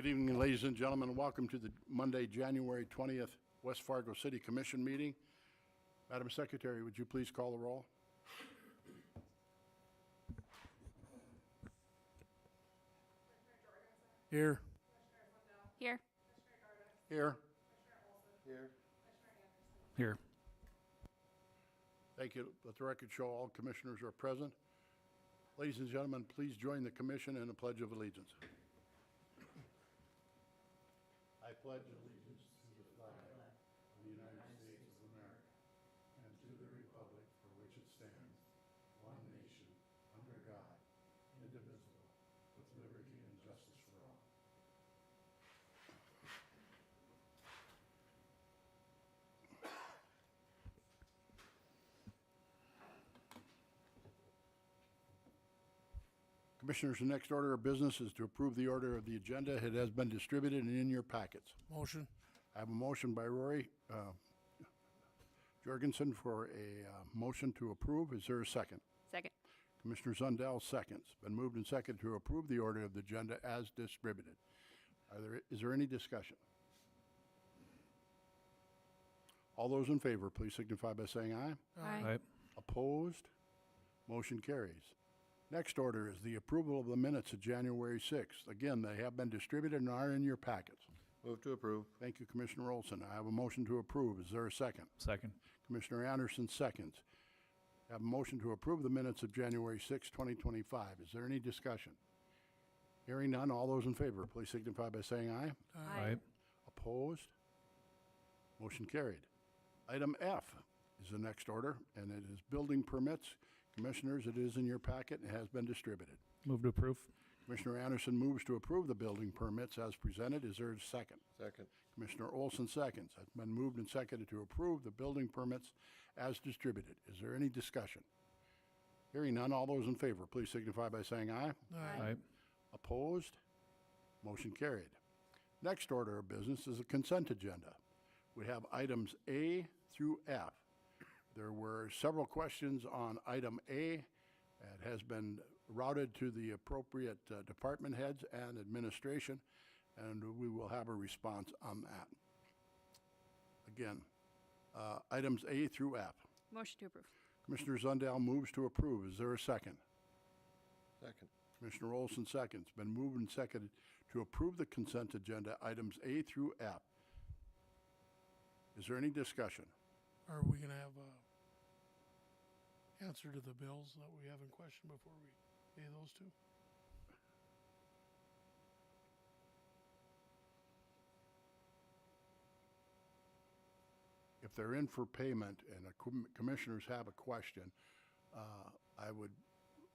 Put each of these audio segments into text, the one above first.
Good evening, ladies and gentlemen, and welcome to the Monday, January 20th, West Fargo City Commission meeting. Madam Secretary, would you please call the roll? Here. Here. Here. Here. Thank you. Let the record show all commissioners are present. Ladies and gentlemen, please join the commission in the Pledge of Allegiance. I pledge allegiance to the flag of the United States of America and to the republic for which it stands, one nation, under God, indivisible, with liberty and justice for all. Commissioners, the next order of business is to approve the order of the agenda. It has been distributed and in your packets. Motion. I have a motion by Rory Jorgensen for a motion to approve. Is there a second? Second. Commissioner Zundell seconds. Been moved and seconded to approve the order of the agenda as distributed. Is there any discussion? All those in favor, please signify by saying aye. Aye. Opposed? Motion carries. Next order is the approval of the minutes of January 6th. Again, they have been distributed and are in your packets. Move to approve. Thank you, Commissioner Olson. I have a motion to approve. Is there a second? Second. Commissioner Anderson seconds. I have a motion to approve the minutes of January 6, 2025. Is there any discussion? Hearing none, all those in favor, please signify by saying aye. Aye. Opposed? Motion carried. Item F is the next order, and it is building permits. Commissioners, it is in your packet and has been distributed. Move to approve. Commissioner Anderson moves to approve the building permits as presented. Is there a second? Second. Commissioner Olson seconds. It's been moved and seconded to approve the building permits as distributed. Is there any discussion? Hearing none, all those in favor, please signify by saying aye. Aye. Opposed? Motion carried. Next order of business is a consent agenda. We have items A through F. There were several questions on item A. It has been routed to the appropriate department heads and administration, and we will have a response on that. Again, items A through F. Motion to approve. Commissioner Zundell moves to approve. Is there a second? Second. Commissioner Olson seconds. Been moved and seconded to approve the consent agenda, items A through F. Is there any discussion? Are we going to have a answer to the bills that we have in question before we pay those two? If they're in for payment and commissioners have a question, I would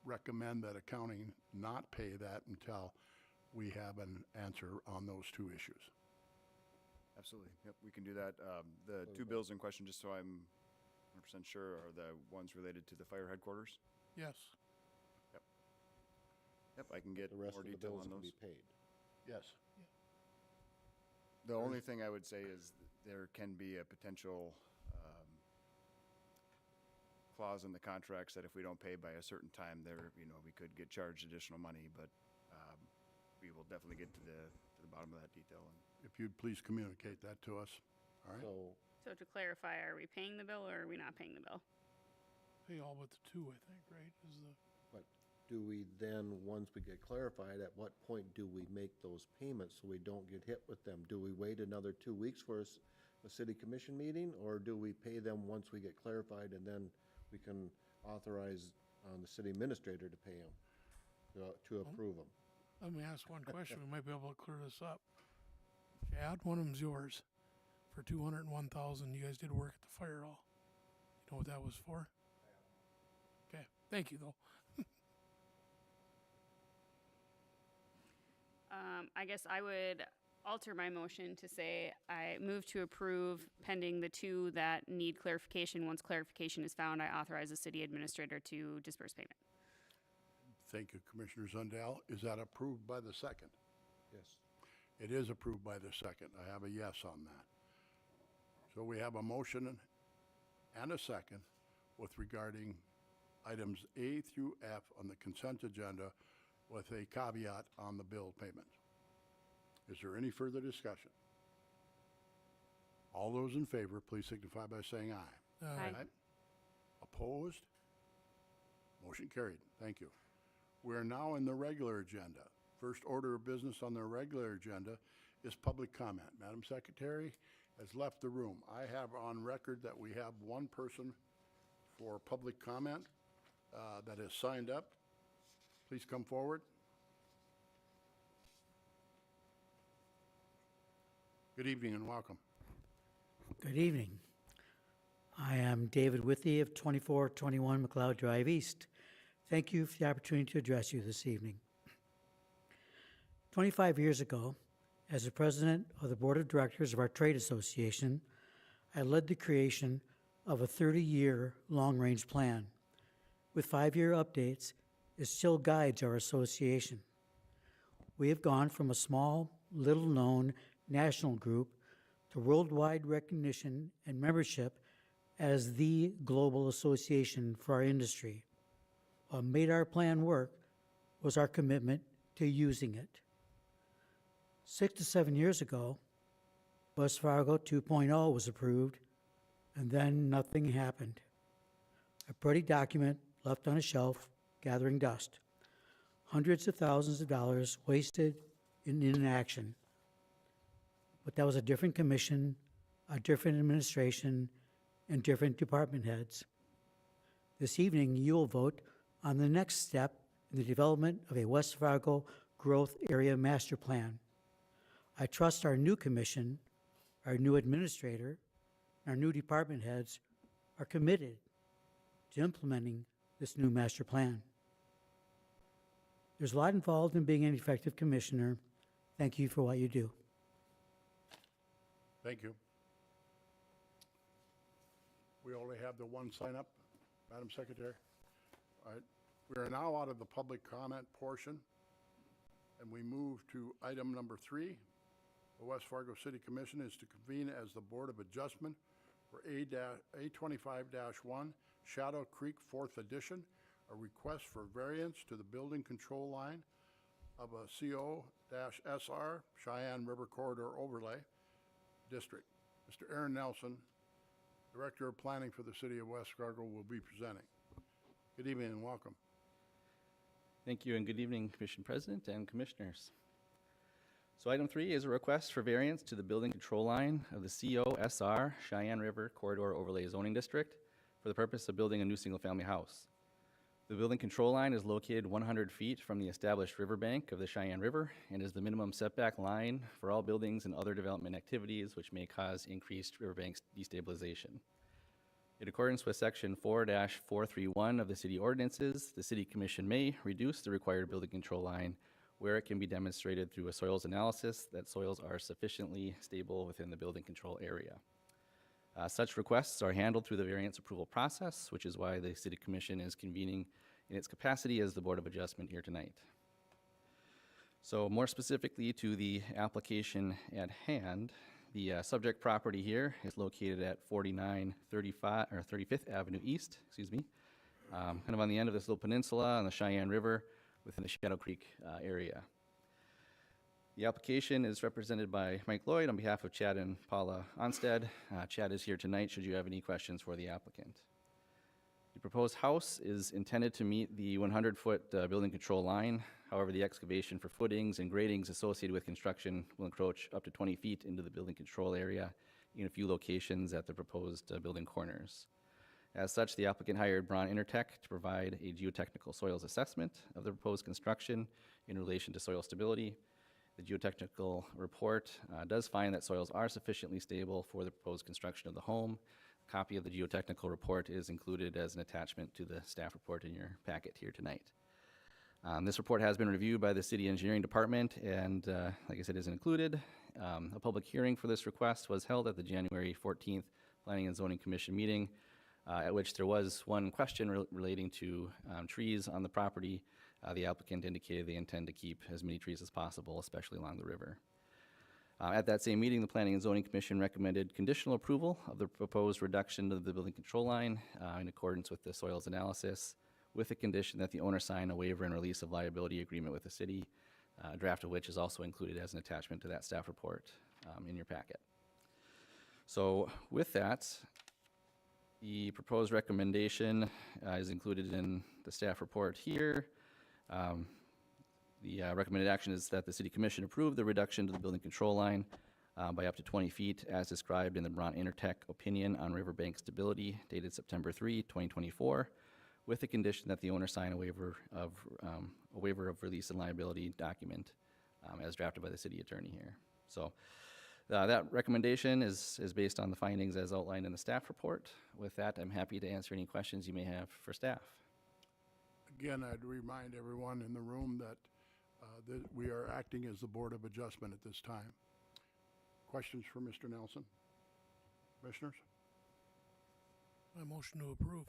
recommend that accounting not pay that until we have an answer on those two issues. Absolutely. Yep, we can do that. The two bills in question, just so I'm 100% sure, are the ones related to the fire headquarters? Yes. Yep, I can get The rest more of the detail bills on will those. be paid. Yes. The only thing I would say is there can be a potential clause in the contracts that if we don't pay by a certain time, we could get charged additional money, but we will definitely get to the bottom of that detail. If you'd please communicate that to us. All right. So to clarify, are we paying the bill or are we not paying the bill? Pay all but the two, I think, right? But do we then, once we get clarified, at what point do we make those payments so we don't get hit with them? Do we wait another 2 weeks for a city commission meeting, or do we pay them once we get clarified and then we can authorize the city administrator to pay them, to approve them? Let me ask one question. We might be able to clear this up. Chad, one of them's yours for $201,000. You guys did work at the fire hall. You know what that was for? Okay. Thank you, though. I guess I would alter my motion to say I move to approve pending the two that need clarification. Once clarification is found, I authorize the city administrator to disperse payment. Thank you, Commissioner Zundell. Is that approved by the second? Yes. It is approved by the second. I have a yes on that. So we have a motion and a second with regarding items A through F on the consent agenda with a caveat on the bill payments. Is there any further discussion? All those in favor, please signify by saying aye. Aye. Opposed? Motion carried. Thank you. We are now in the regular agenda. First order of business on the regular agenda is public comment. Madam Secretary has left the room. I have on record that we have one person for public comment that has signed up. Please come forward. Good evening and welcome. Good evening. I am David Withy of 2421 McLeod Drive East. Thank you for the opportunity to address you this evening. 25 years ago, as the president of the board of directors of our trade association, I led the creation of a 30-year long-range plan. With 5-year updates, it still guides our association. We have gone from a small, little-known national group to worldwide recognition and membership as the global association for our industry. What made our plan work was our commitment to using it. 6 to 7 years ago, West Fargo 2.0 was approved, and then nothing happened. A pretty document left on a shelf, gathering dust. Hundreds of thousands of dollars wasted in inaction. But that was a different commission, a different administration, and different department heads. This evening, you will vote on the next step in the development of a West Fargo Growth Area Master Plan. I trust our new commission, our new administrator, and our new department heads are committed to implementing this new master plan. There's a lot involved in being an effective commissioner. Thank you for what you do. Thank you. We only have the one sign up, Madam Secretary. All right. We are now out of the public comment portion, and we move to item number 3. The West Fargo City Commission is to convene as the Board of Adjustment for A25-1 Shadow Creek 4th Edition, a request for variance to the building control line of a CO-SR Cheyenne River Corridor Overlay District. Mr. Aaron Nelson, Director of Planning for the City of West Fargo, will be presenting. Good evening and welcome. Thank you, and good evening, Commission President and Commissioners. So item 3 is a request for variance to the building control line of the COSR Cheyenne River Corridor Overlay Zoning District for the purpose of building a new single-family house. The building control line is located 100 feet from the established riverbank of the Cheyenne River and is the minimum setback line for all buildings and other development activities which may cause increased riverbank destabilization. In accordance with Section 4-431 of the City Ordinances, the City Commission may reduce the required building control line where it can be demonstrated through a soils analysis that soils are sufficiently stable within the building control area. Such requests are handled through the variance approval process, which is why the City Commission is convening in its capacity as the Board of Adjustment here tonight. So more specifically to the application at hand, the subject property here is located at 35th Avenue East, kind of on the end of this little peninsula on the Cheyenne River within the Shadow Creek area. The application is represented by Mike Lloyd on behalf of Chad and Paula Onstead. Chad is here tonight should you have any questions for the applicant. The proposed house is intended to meet the 100-foot building control line. However, the excavation for footings and gratings associated with construction will encroach up to 20 feet into the building control area in a few locations at the proposed building corners. As such, the applicant hired Braun Intertech to provide a geotechnical soils assessment of the proposed construction in relation to soil stability. The geotechnical report does find that soils are sufficiently stable for the proposed construction of the home. A copy of the geotechnical report is included as an attachment to the staff report in your packet here tonight. This report has been reviewed by the City Engineering Department and, like I said, is included. A public hearing for this request was held at the January 14th Planning and Zoning Commission meeting, at which there was one question relating to trees on the property. The applicant indicated they intend to keep as many trees as possible, especially along the river. At that same meeting, the Planning and Zoning Commission recommended conditional approval of the proposed reduction of the building control line in accordance with the soils analysis, with the condition that the owner sign a waiver and release of liability agreement with the city a draft of which is also included as an attachment to that staff report in your packet. So with that, the proposed recommendation is included in the staff report here. The recommended action is that the City Commission approve the reduction to the building control line by up to 20 feet as described in the Bront Intertech opinion on riverbank stability dated September 3, 2024, with the condition that the owner sign a waiver of release and liability document as drafted by the city attorney here. So that recommendation is based on the findings as outlined in the staff report. With that, I'm happy to answer any questions you may have for staff. Again, I'd remind everyone in the room that we are acting as the Board of Adjustment at this time. Questions for Mr. Nelson? Commissioners? My motion to approve.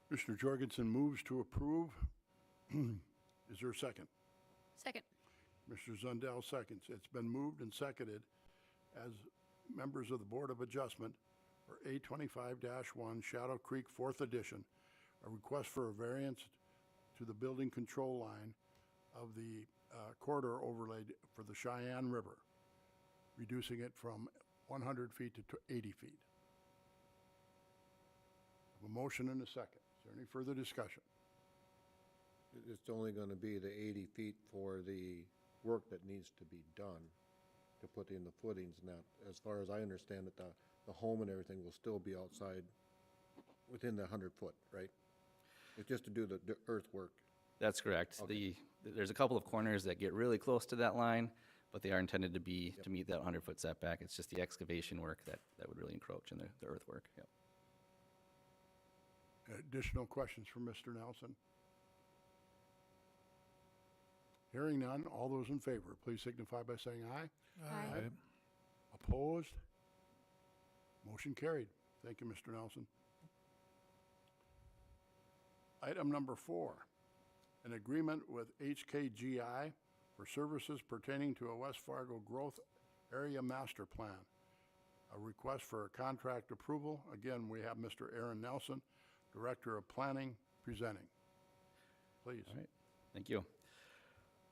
Commissioner Jorgensen moves to approve. Is there a second? Second. Commissioner Zundell seconds. It's been moved and seconded as members of the Board of Adjustment for A25-1 Shadow Creek 4th Edition, a request for a variance to the building control line of the corridor overlay for the Cheyenne River, reducing it from 100 feet to 80 feet. A motion and a second. Is there any further discussion? It's only going to be the 80 feet for the work that needs to be done to put in the footings. Now, as far as I understand it, the home and everything will still be outside within the 100 foot, right? It's just to do the earthwork. That's correct. Okay. There's a couple of corners that get really close to that line, but they are intended to be to meet that 100-foot setback. It's just the excavation work that would really encroach in the earthwork. Yep. Additional questions from Mr. Nelson? Hearing none, all those in favor, please signify by saying aye. Aye. Opposed? Motion carried. Thank you, Mr. Nelson. Item number 4, an agreement with HKGI for services pertaining to a West Fargo Growth Area Master Plan. A request for a contract approval. Again, we have Mr. Aaron Nelson, Director of Planning, presenting. Please. All right. Thank you.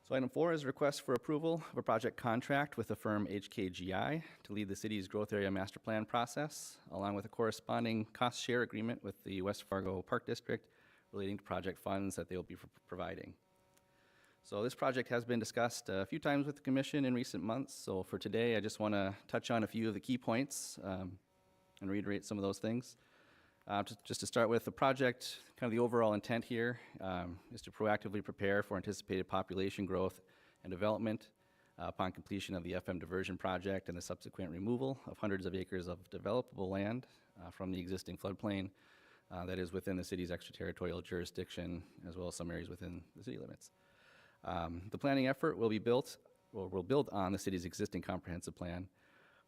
So item 4 is a request for approval of a project contract with the firm HKGI to lead the city's growth area master plan process, along with a corresponding cost share agreement with the West Fargo Park District relating to project funds that they will be providing. So this project has been discussed a few times with the Commission in recent months. So for today, I just want to touch on a few of the key points and reiterate some of those things. Just to start with the project, kind of the overall intent here is to proactively prepare for anticipated population growth and development upon completion of the FM diversion project and the subsequent removal of hundreds of acres of developable land from the existing floodplain that is within the city's extraterritorial jurisdiction, as well as some areas within the city limits. The planning effort will build on the city's existing comprehensive plan,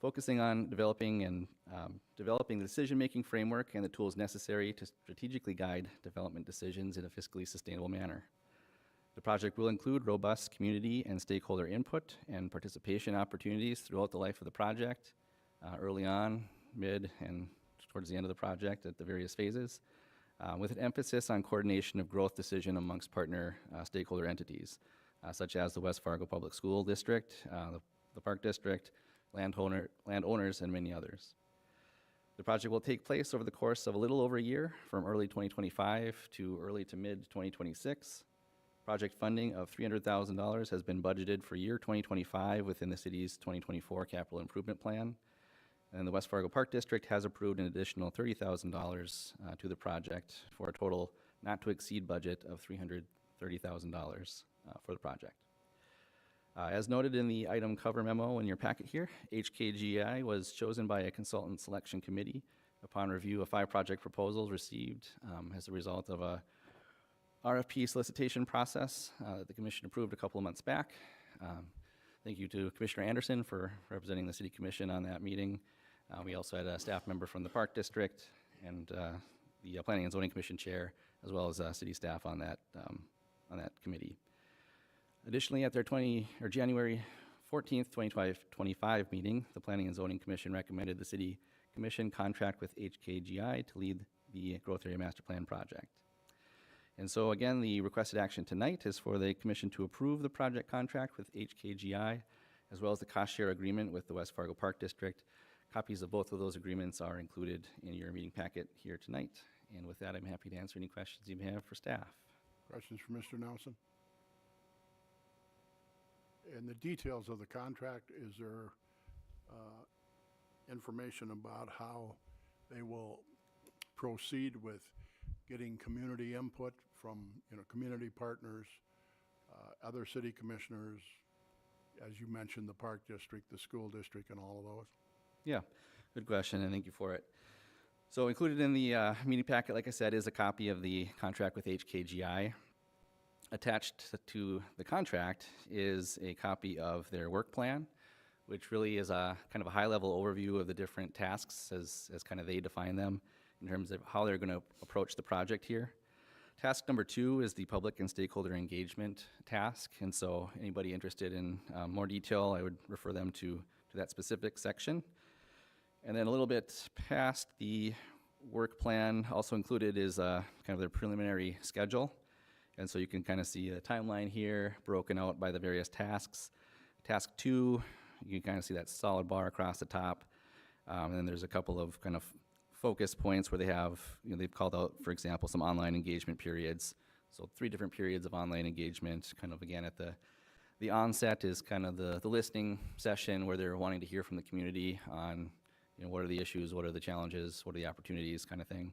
focusing on developing the decision-making framework and the tools necessary to strategically guide development decisions in a fiscally sustainable manner. The project will include robust community and stakeholder input and participation opportunities throughout the life of the project, early on, mid, and towards the end of the project at the various phases, with an emphasis on coordination of growth decision amongst partner stakeholder entities, such as the West Fargo Public School District, the Park District, landowners, and many others. The project will take place over the course of a little over a year, from early 2025 to early to mid 2026. Project funding of $300,000 has been budgeted for year 2025 within the city's 2024 capital improvement plan. And the West Fargo Park District has approved an additional $30,000 to the project for a total not to exceed budget of $330,000 for the project. As noted in the item cover memo in your packet here, HKGI was chosen by a consultant selection committee upon review of 5 project proposals received as a result of a RFP solicitation process that the Commission approved a couple of months back. Thank you to Commissioner Anderson for representing the City Commission on that meeting. We also had a staff member from the Park District and the Planning and Zoning Commission chair, as well as city staff on that committee. Additionally, at their January 14th, 2025 meeting, the Planning and Zoning Commission recommended the City Commission contract with HKGI to lead the Growth Area Master Plan project. And so again, the requested action tonight is for the commission to approve the project contract with HKGI, as well as the cost share agreement with the West Fargo Park District. Copies of both of those agreements are included in your meeting packet here tonight. And with that, I'm happy to answer any questions you may have for staff. Questions for Mr. Nelson? In the details of the contract, is there information about how they will proceed with getting community input from, community partners, other city commissioners, as you mentioned, the park district, the school district, and all of those? Yeah, good question, and thank you for it. So included in the meeting packet, like I said, is a copy of the contract with HKGI. Attached to the contract is a copy of their work plan, which really is a kind of a high-level overview of the different tasks as kind of they define them in terms of how they're going to approach the project here. Task number 2 is the public and stakeholder engagement task, and so anybody interested in more detail, I would refer them to that specific section. And then a little bit past the work plan, also included is kind of their preliminary schedule. And so you can kind of see a timeline here broken out by the various tasks. Task 2, you can kind of see that solid bar across the top. And then there's a couple of kind of focus points where they have, they've called out, for example, some online engagement periods. So 3 different periods of online engagement, kind of again at the onset is kind of the listening session where they're wanting to hear from the community on, what are the issues, what are the challenges, what are the opportunities kind of thing.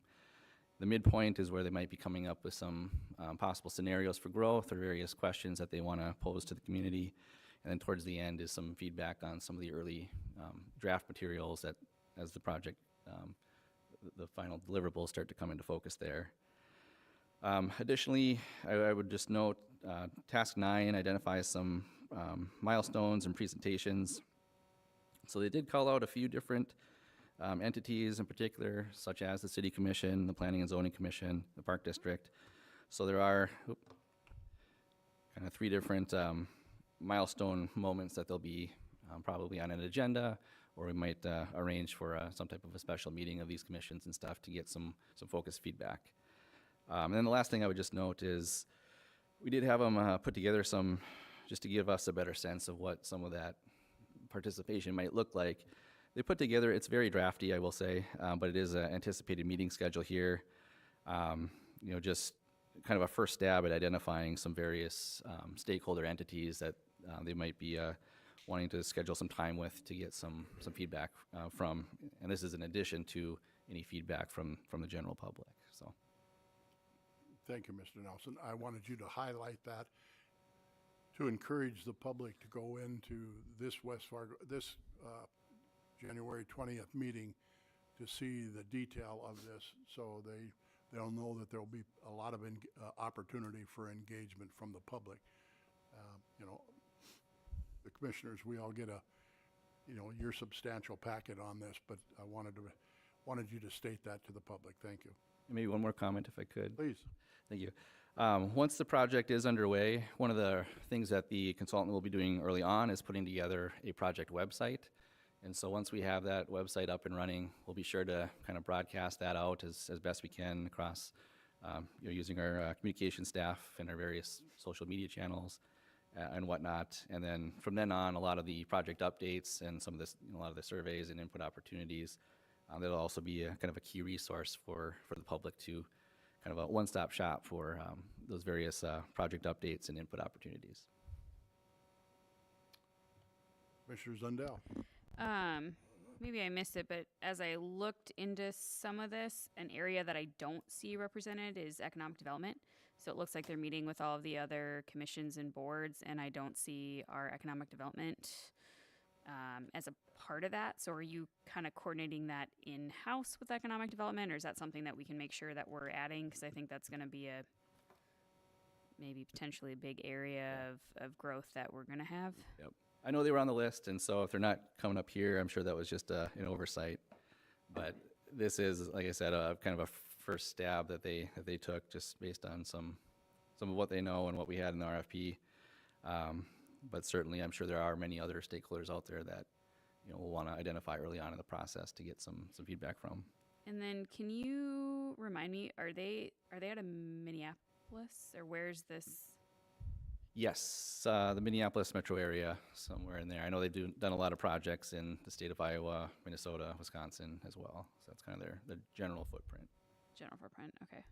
The midpoint is where they might be coming up with some possible scenarios for growth or various questions that they want to pose to the community. And then towards the end is some feedback on some of the early draft materials that as the project, the final deliverables start to come into focus there. Additionally, I would just note task 9 identifies some milestones and presentations. So they did call out a few different entities in particular, such as the City Commission, the Planning and Zoning Commission, the Park District. So there are kind of 3 different milestone moments that they'll be probably on an agenda, or we might arrange for some type of a special meeting of these commissions and stuff to get some focused feedback. And then the last thing I would just note is we did have them put together some, just to give us a better sense of what some of that participation might look like. They put together, it's very drafty, I will say, but it is an anticipated meeting schedule here. Just kind of a first stab at identifying some various stakeholder entities that they might be wanting to schedule some time with to get some feedback from. And this is in addition to any feedback from the general public. So, Thank you, Mr. Nelson. I wanted you to highlight that to encourage the public to go into this January 20th meeting to see the detail of this, so they'll know that there'll be a lot of opportunity for engagement from the public. The commissioners, we all get your substantial packet on this, but I wanted you to state that to the public. Thank you. maybe one more comment if I could. Please. Thank you. Once the project is underway, one of the things that the consultant will be doing early on is putting together a project website. And so once we have that website up and running, we'll be sure to kind of broadcast that out as best we can across, using our communication staff and our various social media channels and whatnot. And then from then on, a lot of the project updates and some of this, a lot of the surveys and input opportunities, that'll also be a kind of a key resource for the public to kind of a one-stop shop for those various project updates and input opportunities. Commissioner Zundell. Maybe I missed it, but as I looked into some of this, an area that I don't see represented is economic development. So it looks like they're meeting with all of the other commissions and boards, and I don't see our economic development as a part of that. So are you kind of coordinating that in-house with economic development, or is that something that we can make sure that we're adding? Because I think that's going to be maybe potentially a big area of growth that we're going to have. Yep. I know they were on the list, and so if they're not coming up here, I'm sure that was just an oversight. But this is, like I said, a kind of a first stab that they took just based on some of what they know and what we had in the RFP. But certainly, I'm sure there are many other stakeholders out there that will want to identify early on in the process to get some feedback from. And then can you remind me, are they out of Minneapolis, or where's this? Yes, the Minneapolis metro area, somewhere in there. I know they've done a lot of projects in the state of Iowa, Minnesota, Wisconsin as well. So that's kind of their general footprint. General footprint, okay.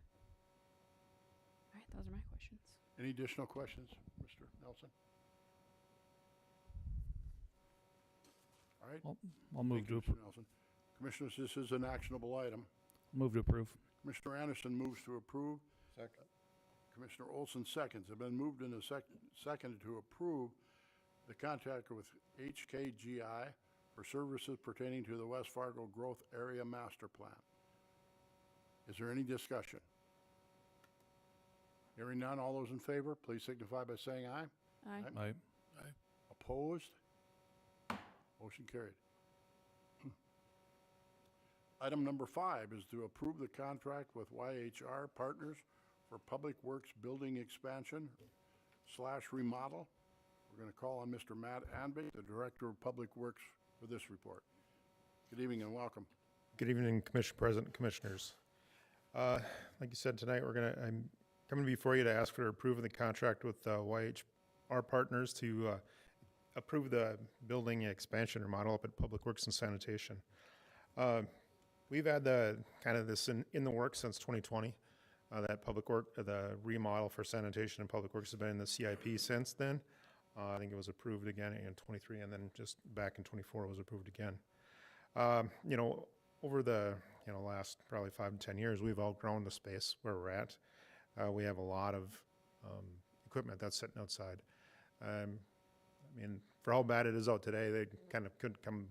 All right, those are my questions. Any additional questions, Mr. Nelson? All right. I'll move Thank you, to Mr. Nelson. Commissioners, this is an actionable item. move to approve. Commissioner Anderson moves to approve. Second. Commissioner Olson seconds. Have been moved and seconded to approve the contract with HKGI for services pertaining to the West Fargo Growth Area Master Plan. Is there any discussion? Hearing none, all those in favor, please signify by saying aye. Aye. Aye. Opposed? Motion carried. Item number 5 is to approve the contract with YHR Partners for Public Works Building Expansion / remodel. We're going to call on Mr. Matt Anby, the Director of Public Works, for this report. Good evening and welcome. Good evening, Commission President, Commissioners. Like you said, tonight I'm coming before you to ask for approval of the contract with YHR Partners to approve the building expansion or remodel up at Public Works and Sanitation. We've had this in the works since 2020. That the remodel for sanitation and Public Works has been in the CIP since then. I think it was approved again in 23, and then just back in 24 it was approved again. Over the last probably 5 to 10 years, we've outgrown the space where we're at. We have a lot of equipment that's sitting outside. For how bad it is out today, they kind of couldn't come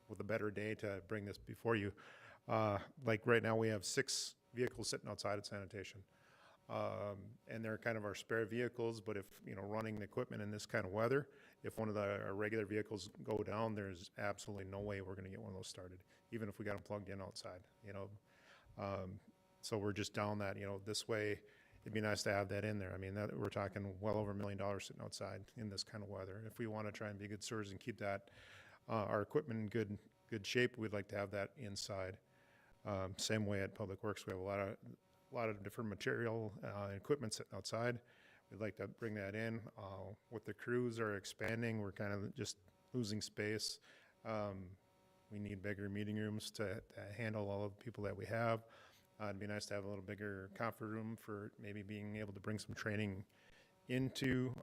with a better day to bring this before you. Like right now, we have 6 vehicles sitting outside at sanitation. And they're kind of our spare vehicles, but if, running the equipment in this kind of weather, if one of our regular vehicles go down, there's absolutely no way we're gonna get one of those started, even if we got them plugged in outside, So we're just down that, this way, it'd be nice to have that in there. We're talking well over $1 million sitting outside in this kind of weather. If we wanna try and be good stewards and keep that, our equipment in good shape, we'd like to have that inside. Same way at Public Works, we have a lot of different material and equipment sitting outside. We'd like to bring that in. With the crews are expanding, we're kind of just losing space. We need bigger meeting rooms to handle all of the people that we have. It'd be nice to have a little bigger conference room for maybe being able to bring some training into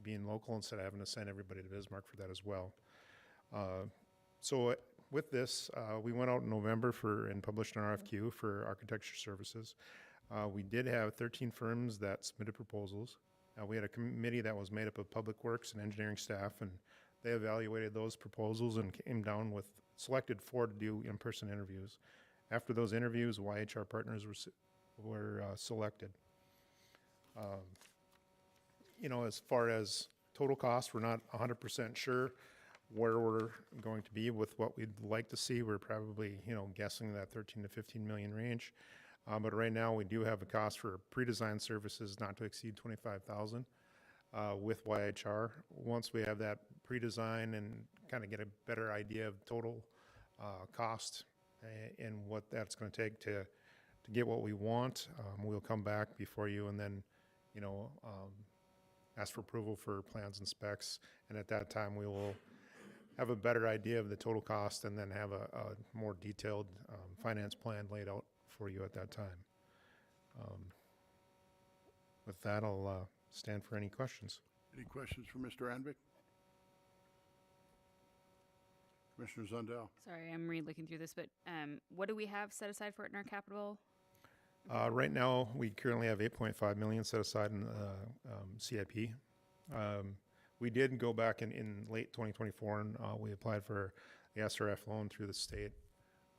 being local instead of having to send everybody to Bismarck for that as well. So with this, we went out in November and published an RFQ for architecture services. We did have 13 firms that submitted proposals. We had a committee that was made up of Public Works and engineering staff, and they evaluated those proposals and came down with selected 4 to do in-person interviews. After those interviews, YHR Partners were selected. As far as total cost, we're not 100% sure where we're going to be with what we'd like to see. We're probably, guessing that 13 to 15 million range. But right now we do have a cost for pre-design services not to exceed 25,000 with YHR. Once we have that pre-design and kind of get a better idea of total cost and what that's going to take to get what we want, we'll come back before you and then, ask for approval for plans and specs. And at that time, we will have a better idea of the total cost and then have a more detailed finance plan laid out for you at that time. With that, I'll stand for any questions. Any questions for Mr. Anby? Commissioner Zundell? Sorry, I'm re-looking through this, but what do we have set aside for it in our capital? Right now, we currently have 8.5 million set aside in CIP. We did go back in late 2024 and we applied for the SRF loan through the state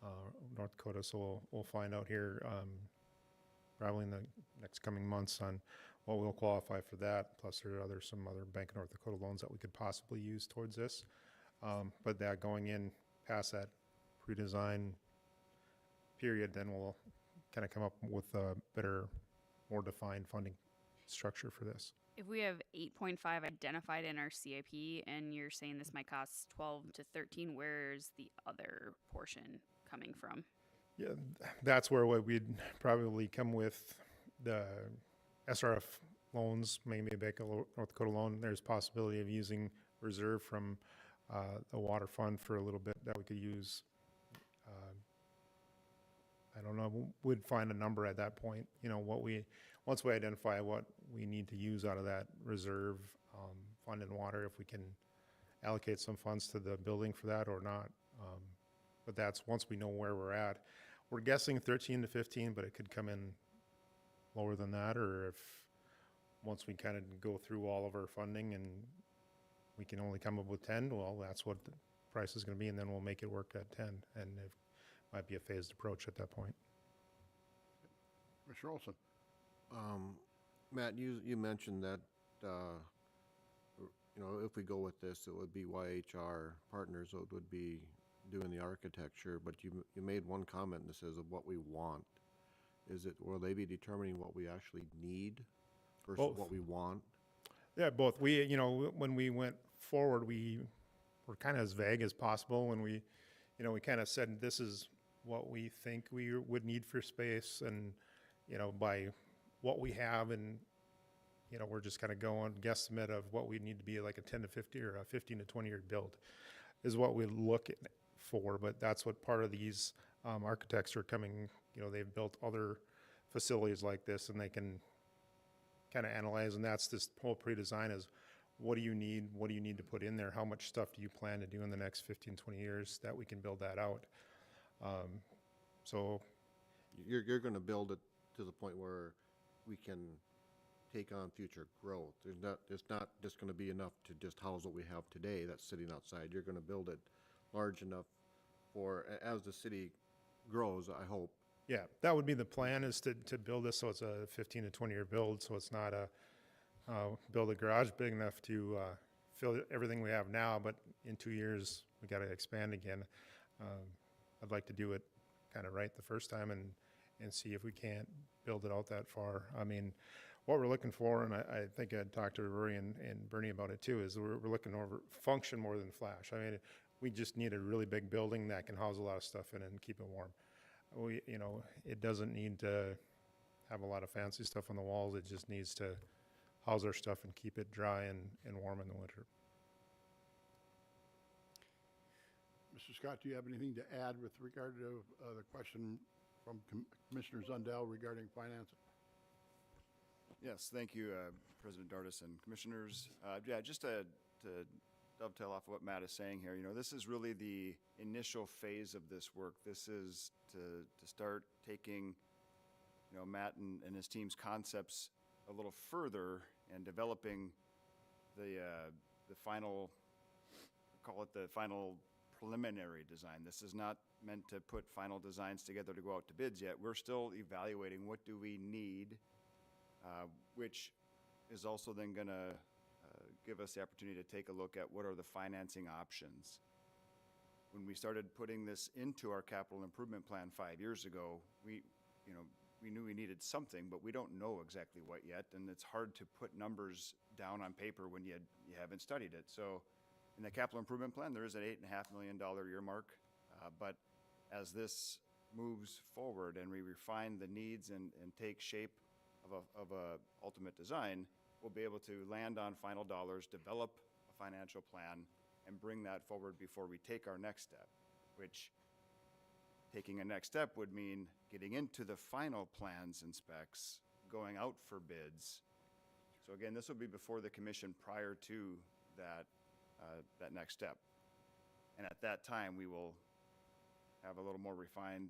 of North Dakota. So we'll find out here probably in the next coming months on what we'll qualify for that. Plus there are some other Bank of North Dakota loans that we could possibly use towards this. But that going in past that pre-design period, then we'll kind of come up with a better, more defined funding structure for this. If we have 8.5 identified in our CIP and you're saying this might cost 12 to 13, where's the other portion coming from? Yeah, that's where we'd probably come with the SRF loans, maybe a Bank of North Dakota loan, there's possibility of using reserve from the water fund for a little bit that we could use. I don't know, we'd find a number at that point, you know, once we identify what we need to use out of that reserve fund in water, if we can allocate some funds to the building for that or not. But that's once we know where we're at. We're guessing 13 to 15, but it could come in lower than that, or if once we kind of go through all of our funding and we can only come up with 10, well, that's what the price is going to be, and then we'll make it work at 10, and it might be a phased approach at that point. Commissioner Olson? Matt, you mentioned that, you know, if we go with this, it would be YHR Partners that would be doing the architecture, but you made one comment that says of what we want. Will they be determining what we actually need versus Both. what we want? Yeah, both. We, you know, when we went forward, we were kind of as vague as possible when we, you know, we kind of said this is what we think we would need for space, and, you know, by what we have, and, you know, we're just kind of going guesstimate of what we need to be like a 10 to 50 or a 15 to 20 year build is what we look for. But that's what part of these architects are coming, you know, they've built other facilities like this, and they can kind of analyze, and that's this whole pre-design is what do you need to put in there, how much stuff do you plan to do in the next 15, 20 years that we can build that out. So You're going to build it to the point where we can take on future growth. It's not just going to be enough to just house what we have today that's sitting outside. You're going to build it large enough for, as the city grows, I hope. yeah, that would be the plan, is to build this so it's a 15 to 20 year build, so it's not a build a garage big enough to fill everything we have now, but in 2 years we got to expand again. I'd like to do it kind of right the first time and see if we can't build it out that far. I mean, what we're looking for, and I think I talked to Rory and Bernie about it too, is we're looking over function more than flash. I mean, we just need a really big building that can house a lot of stuff in it and keep it warm. You know, it doesn't need to have a lot of fancy stuff on the walls. It just needs to house our stuff and keep it dry and warm in the winter. Mr. Scott, do you have anything to add with regard to the question from Commissioner Zundell regarding financing? Yes, thank you, President Dardis and Commissioners. Yeah, just to dovetail off of what Matt is saying here, you know, this is really the initial phase of this work. This is to start taking, you know, Matt and his team's concepts a little further and developing the final, call it the final preliminary design. This is not meant to put final designs together to go out to bids yet. We're still evaluating what do we need, which is also then going to give us the opportunity to take a look at what are the financing options. When we started putting this into our capital improvement plan 5 years ago, we knew we needed something, but we don't know exactly what yet, and it's hard to put numbers down on paper when you haven't studied it. So in the capital improvement plan, there is an $8.5 million earmark, but as this moves forward and we refine the needs and take shape of a ultimate design, we'll be able to land on final dollars, develop a financial plan, and bring that forward before we take our next step, which taking a next step would mean getting into the final plans and specs, going out for bids. So again, this will be before the commission prior to that next step. And at that time, we will have a little more refined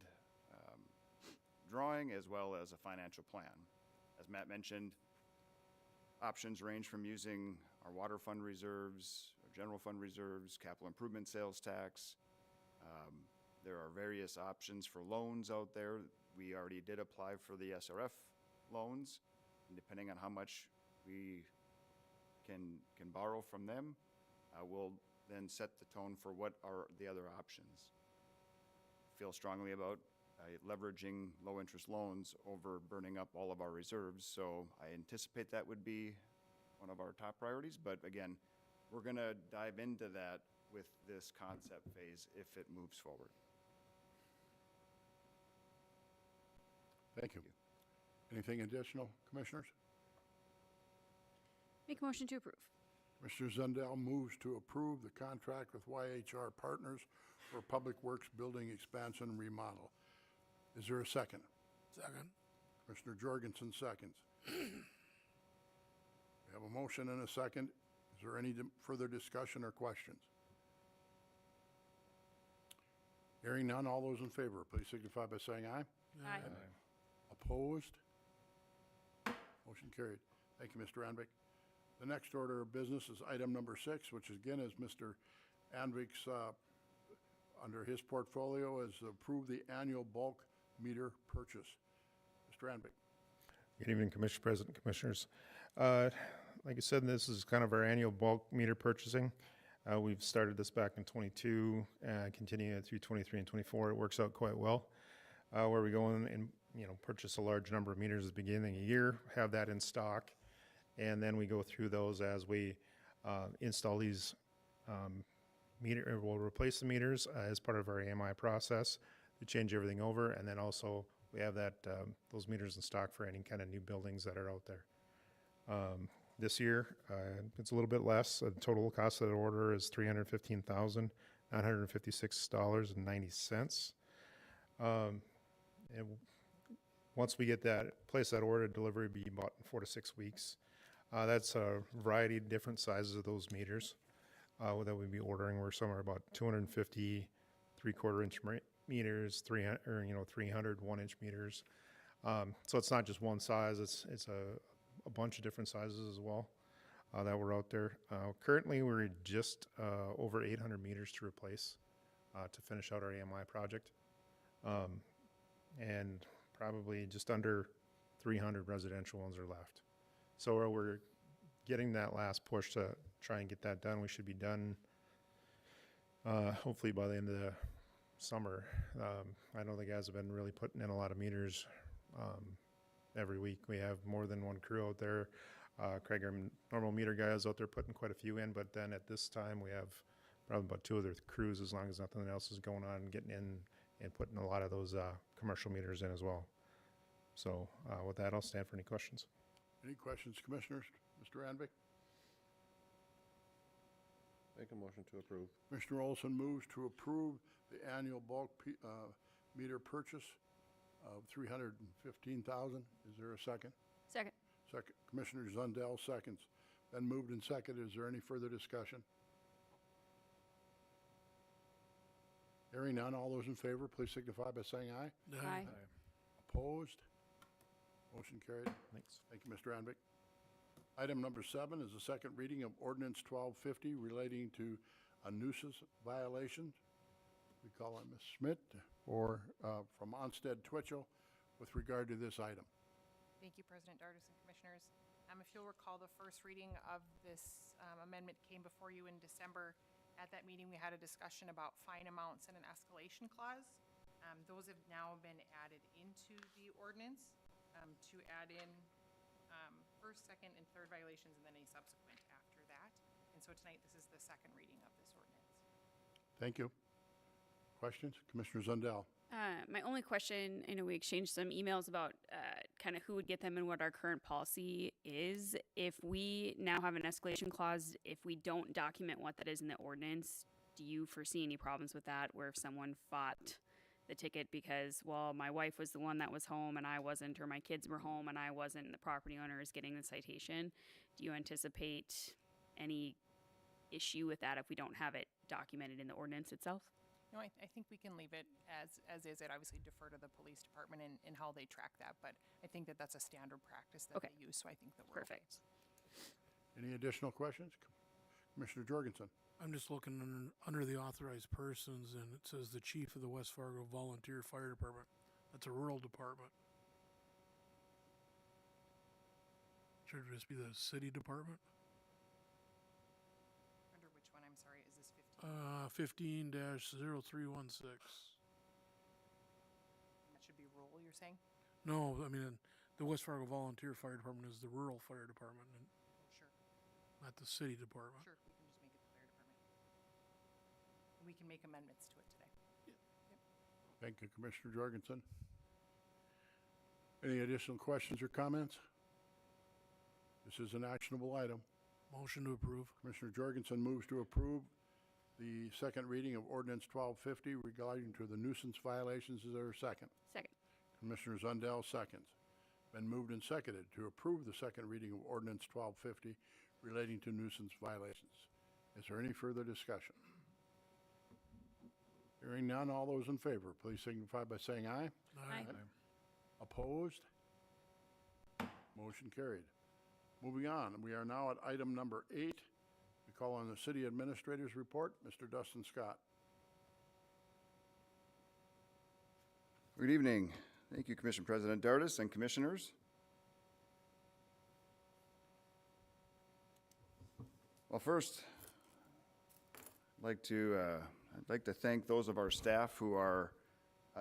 drawing as well as a financial plan. As Matt mentioned, options range from using our water fund reserves, our general fund reserves, capital improvement sales tax. There are various options for loans out there. We already did apply for the SRF loans, and depending on how much we can borrow from them, we'll then set the tone for what are the other options. Feel strongly about leveraging low interest loans over burning up all of our reserves, so I anticipate that would be one of our top priorities, but again, we're going to dive into that with this concept phase if it moves forward. Thank you. Anything additional, commissioners? Make a motion to approve. Commissioner Zundell moves to approve the contract with YHR Partners for Public Works Building Expansion and Remodel. Is there a second? Second. Commissioner Jorgensen seconds. We have a motion and a second. Is there any further discussion or questions? Hearing none, all those in favor, please signify by saying aye. Aye. Opposed? Motion carried. Thank you, Mr. Anvik. The next order of business is item number 6, which again is Mr. Anvik's, under his portfolio, is approve the annual bulk meter purchase. Mr. Anvik. Good evening, Commissioner President, Commissioners. Like I said, this is kind of our annual bulk meter purchasing. We've started this back in '22, continuing it through '23 and '24. It works out quite well. Where we go in and, purchase a large number of meters at the beginning of the year, have that in stock, and then we go through those as we install these we'll replace the meters as part of our AMI process to change everything over, and then also we have that those meters in stock for any kind of new buildings that are out there. This year, it's a little bit less. The total cost of the order is $315,956.90. Once we get place that order, delivery will be about 4 to 6 weeks. That's a variety of different sizes of those meters that we'd be ordering. We're somewhere about 250 3/4 inch meters, 300 1-inch meters. So it's not just one size. It's a bunch of different sizes as well that were out there. Currently, we're just over 800 meters to replace to finish out our AMI project, and probably just under 300 residential ones are left. So we're getting that last push to try and get that done. We should be done hopefully by the end of the summer. I know the guys have been really putting in a lot of meters every week. We have more than one crew out there. Craig, our normal meter guy, is out there putting quite a few in, but then at this time we have probably about 2 other crews, as long as nothing else is going on, getting in and putting a lot of those commercial meters in as well. So with that, I'll stand for any questions. Any questions, Commissioners? Mr. Anvik? Make a motion to approve. Commissioner Olson moves to approve the annual bulk meter purchase of $315,000. Is there a second? Second. Second. Commissioner Zundell seconds. Then moved and seconded. Is there any further discussion? Hearing none, all those in favor, please signify by saying aye. Aye. Opposed? Motion carried. Thanks. Thank you, Mr. Anvik. Item number 7 is the second reading of Ordinance 1250 relating to a nuisance violation. We call it Ms. Schmidt or from Onstead Twitchell with regard to this item. Thank you, President Dardis and Commissioners. If you'll recall, the first reading of this amendment came before you in December. At that meeting, we had a discussion about fine amounts and an escalation clause. Those have now been added into the ordinance to add in first, second, and third violations, and then a subsequent after that. And so tonight, this is the second reading of this ordinance. Thank you. Questions? Commissioner Zundell. My only question, I know we exchanged some emails about kind of who would get them and what our current policy is. If we now have an escalation clause, if we don't document what that is in the ordinance, do you foresee any problems with that, where if someone fought the ticket because, well, my wife was the one that was home and I wasn't, or my kids were home and I wasn't, and the property owner is getting the citation, do you anticipate any issue with that if we don't have it documented in the ordinance itself? No, I think we can leave it as is. I'd obviously defer to the police department in how they track that, but I think that that's a standard practice that Okay. they use, so I think that we're okay. Perfect. Any additional questions? Commissioner Jorgensen. I'm just looking under the authorized persons, and it says the chief of the West Fargo Volunteer Fire Department. That's a rural department. Should it just be the city department? Under which one, I'm sorry, is this 15? 15-0316. That should be rural, you're saying? No, I mean, the West Fargo Volunteer Fire Department is the rural fire department, and Sure, not the city department. sure, we can just make it the fire department. And we can make amendments to it today. Thank you, Commissioner Jorgensen. Any additional questions or comments? This is an actionable item. Motion to approve. Commissioner Jorgensen moves to approve the second reading of ordinance 1250 regarding to the nuisance violations. Is there a second? Second. Commissioner Zundell seconds. Been moved and seconded to approve the second reading of ordinance 1250 relating to nuisance violations. Is there any further discussion? Hearing none, all those in favor, please signify by saying aye. Aye. Opposed? Motion carried. Moving on, we are now at item number 8. We call on the city administrator's report. Mr. Dustin Scott. Good evening. Thank you, Commission President Dardis and Commissioners. Well, first, I'd like to thank those of our staff who are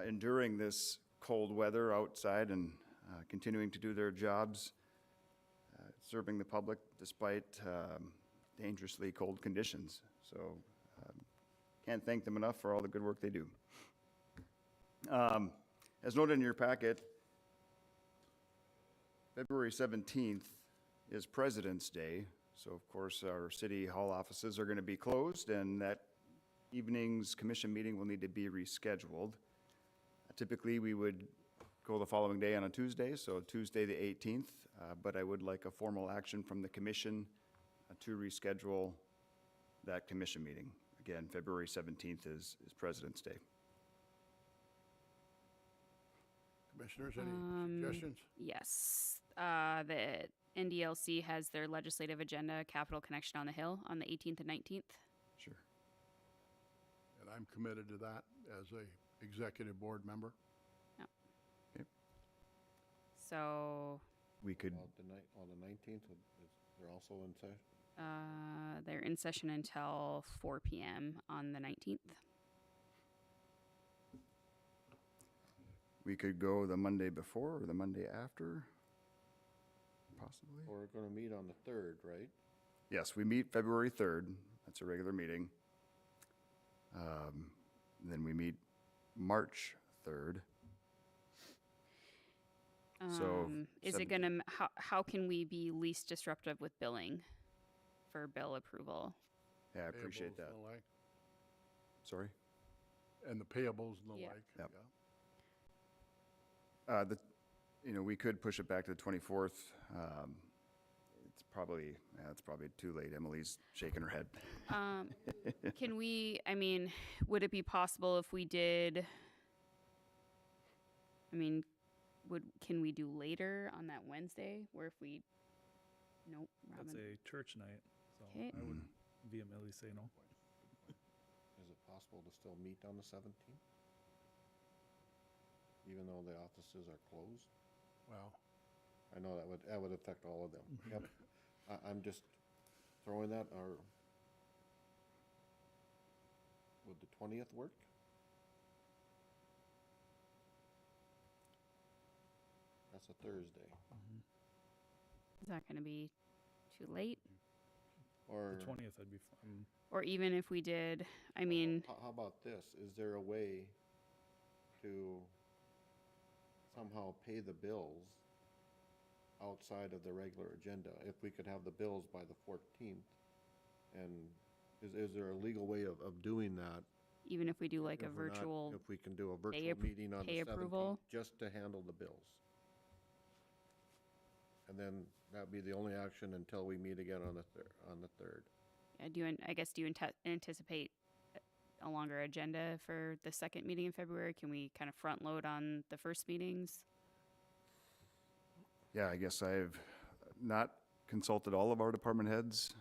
enduring this cold weather outside and continuing to do their jobs, serving the public despite dangerously cold conditions. So can't thank them enough for all the good work they do. As noted in your packet, February 17th is President's Day. So of course our city hall offices are going to be closed, and that evening's commission meeting will need to be rescheduled. Typically we would go the following day on a Tuesday, so Tuesday the 18th, but I would like a formal action from the commission to reschedule that commission meeting. Again, February 17th is President's Day. Commissioners, any suggestions? Yes. The NDLC has their legislative agenda, Capital Connection on the Hill, on the 18th and 19th. Sure. And I'm committed to that as a executive board member. So We could, On the 19th, they're also in session? they're in session until 4 p.m. on the 19th. we could go the Monday before or the Monday after, possibly. Or we're gonna meet on the 3rd, right? Yes, we meet February 3rd. That's a regular meeting. Then we meet March 3rd. So, Is it gonna, how can we be least disruptive with billing for bill approval? Yeah, I appreciate Payables that. and the like. Sorry? And the payables and the Yeah. like. Yep. Yeah. We could push it back to the 24th. It's probably too late. Emily's shaking her head. Can we, would it be possible if we did, can we do later on that Wednesday, where if we, nope, That's Robin. a church night, so Okay. I would vehemently say no. Is it possible to still meet on the 17th? Even though the offices are closed? Well, I know that would affect all of them. Yep. I'm just throwing that, or would the 20th work? That's a Thursday. Is that gonna be too late? Or The 20th, I'd be fine. Or even if we did, how about this? Is there a way to somehow pay the bills outside of the regular agenda? If we could have the bills by the 14th, and is there a legal way of doing that? even if we do like a if we're not- virtual, If we can do a pay virtual appro- meeting on the pay 17th, approval? just to handle the bills. And then that'd be the only action until we meet again on the 3rd. do you anticipate a longer agenda for the second meeting in February? Can we kind of front load on the first meetings? Yeah, I guess I've not consulted all of our department heads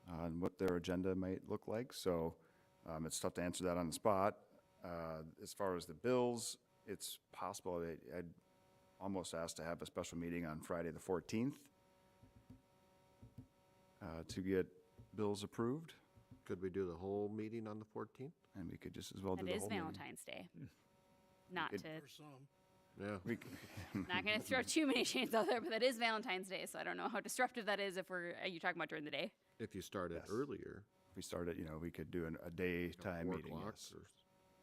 on what their agenda might look like, so it's tough to answer that on the spot. As far as the bills, it's possible I'd almost ask to have a special meeting on Friday the 14th to get bills approved, Could we do the whole meeting on the 14th? and we could just as well do That the is whole meeting. Valentine's Day. Not could- to, For some. Yeah. We not gonna throw too many shades out there, but that is Valentine's Day, so I don't know how disruptive that is if are you talking about during the day? If you started Yes. earlier. we started, we could do a daytime 4 meeting. o'clock Yes. or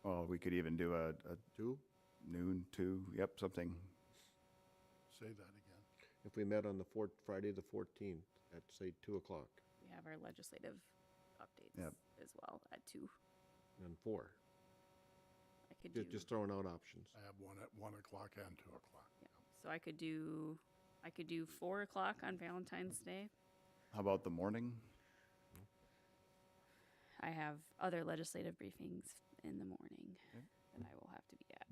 Well, we could even do a 2? noon, 2, yep, something. say that again. If we met on the Friday the 14th at, say, 2 o'clock. We have our legislative updates Yep. as well at 2. And 4. I could do, Just throwing out options. I have one at 1 o'clock and 2 o'clock. so I could do 4 o'clock on Valentine's Day. How about the morning? I have other legislative briefings in the morning that I will have to be at.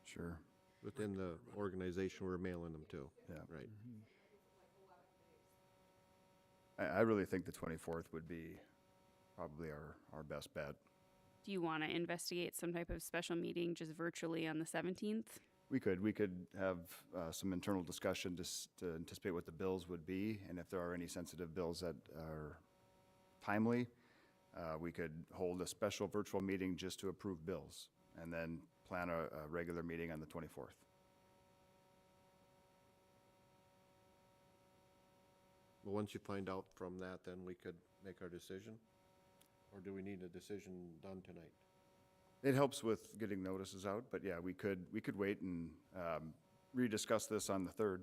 Sure. Within the organization, we're mailing them to. Yeah. Right. I really think the 24th would be probably our best bet. Do you want to investigate some type of special meeting just virtually on the 17th? We could have some internal discussion just to anticipate what the bills would be, and if there are any sensitive bills that are timely, we could hold a special virtual meeting just to approve bills, and then plan a regular meeting on the 24th. Well, once you find out from that, then we could make our decision? Or do we need a decision done tonight? It helps with getting notices out, but yeah, we could wait and rediscuss this on the 3rd.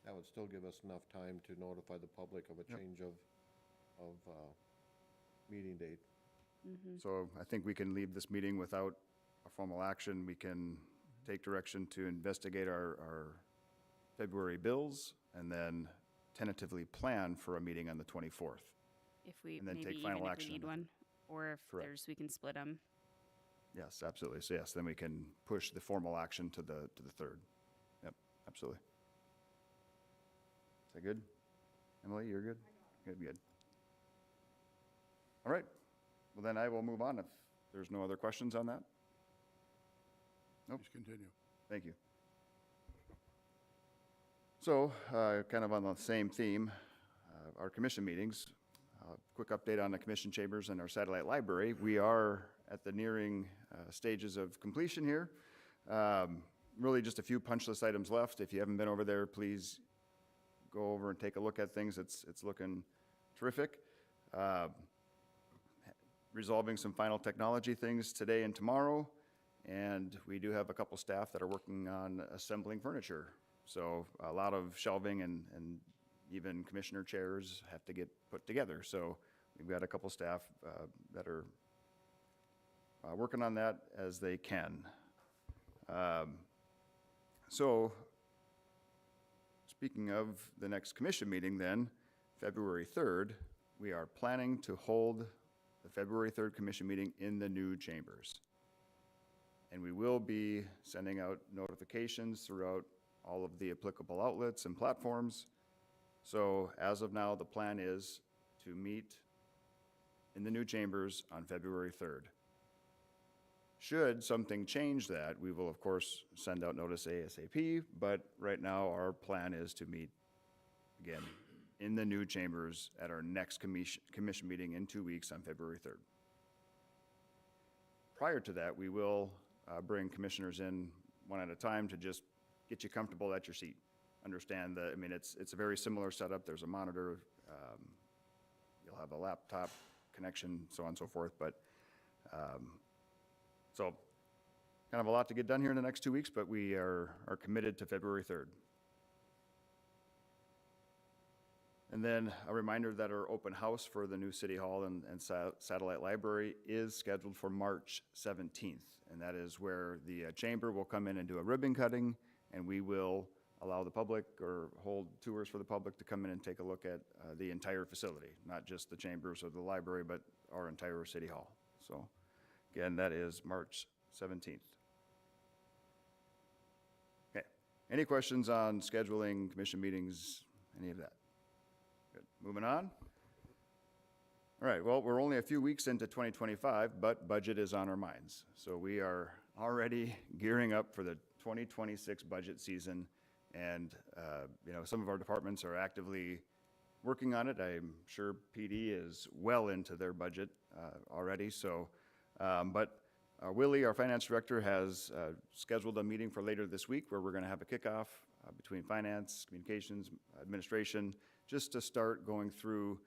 That would still give us enough time to notify the public of a change of meeting date. So I think we can leave this meeting without a formal action. We can take direction to investigate our February bills and then tentatively plan for a meeting on the 24th. If we, And then maybe take even final if action we need on the one, or if Correct. we can split them. Yes, absolutely. So yes, then we can push the formal action to the 3rd. Yep, absolutely. Is that good? Emily, you're good? Good. All right. Well, then I will move on if there's no other questions on that. Nope. Please continue. Thank you. So, kind of on the same theme, our commission meetings. Quick update on the commission chambers and our satellite library. We are at the nearing stages of completion here. Really just a few punch list items left. If you haven't been over there, please go over and take a look at things. It's looking terrific. Resolving some final technology things today and tomorrow. And we do have a couple staff that are working on assembling furniture. So a lot of shelving and even commissioner chairs have to get put together. So we've got a couple staff that are working on that as they can. So speaking of the next commission meeting then, February 3rd, we are planning to hold the February 3rd commission meeting in the new chambers. And we will be sending out notifications throughout all of the applicable outlets and platforms. So as of now, the plan is to meet in the new chambers on February 3rd. Should something change that, we will of course send out notice ASAP, but right now our plan is to meet again in the new chambers at our next commission meeting in 2 weeks on February 3rd. Prior to that, we will bring commissioners in one at a time to just get you comfortable at your seat. Understand that, I mean, it's a very similar setup. There's a monitor, you'll have a laptop connection, so on and so forth, but so kind of a lot to get done here in the next 2 weeks, but we are committed to February 3rd. And then a reminder that our open house for the new City Hall and satellite library is scheduled for March 17th. And that is where the chamber will come in and do a ribbon cutting, and we will allow the public or hold tours for the public to come in and take a look at the entire facility, not just the chambers or the library, but our entire City Hall. So again, that is March 17th. Okay, any questions on scheduling commission meetings, any of that? Good. Moving on. All right, well, we're only a few weeks into 2025, but budget is on our minds. So we are already gearing up for the 2026 budget season. And, you know, some of our departments are actively working on it. I'm sure PD is well into their budget already. So, but Willie, our finance director, has scheduled a meeting for later this week where we're going to have a kickoff between finance, communications, administration, just to start going through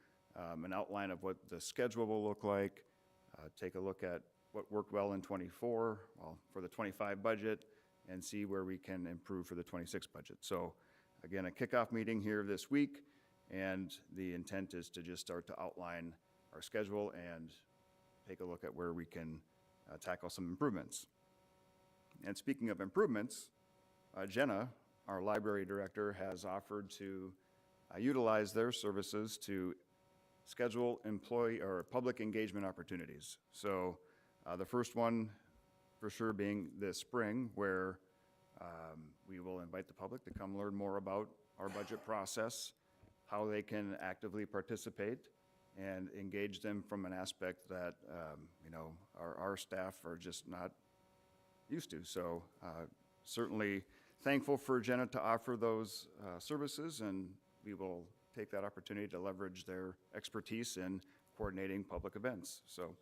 an outline of what the schedule will look like, take a look at what worked well in '24, well, for the '25 budget, and see where we can improve for the '26 budget. So again, a kickoff meeting here this week, and the intent is to just start to outline our schedule and take a look at where we can tackle some improvements. And speaking of improvements, Jenna, our library director, has offered to utilize their services to schedule employee or public engagement opportunities. So the first one for sure being this spring, where we will invite the public to come learn more about our budget process, how they can actively participate, and engage them from an aspect that, you know, our staff are just not used to. So certainly thankful for Jenna to offer those services, and we will take that opportunity to leverage their expertise in coordinating public events. So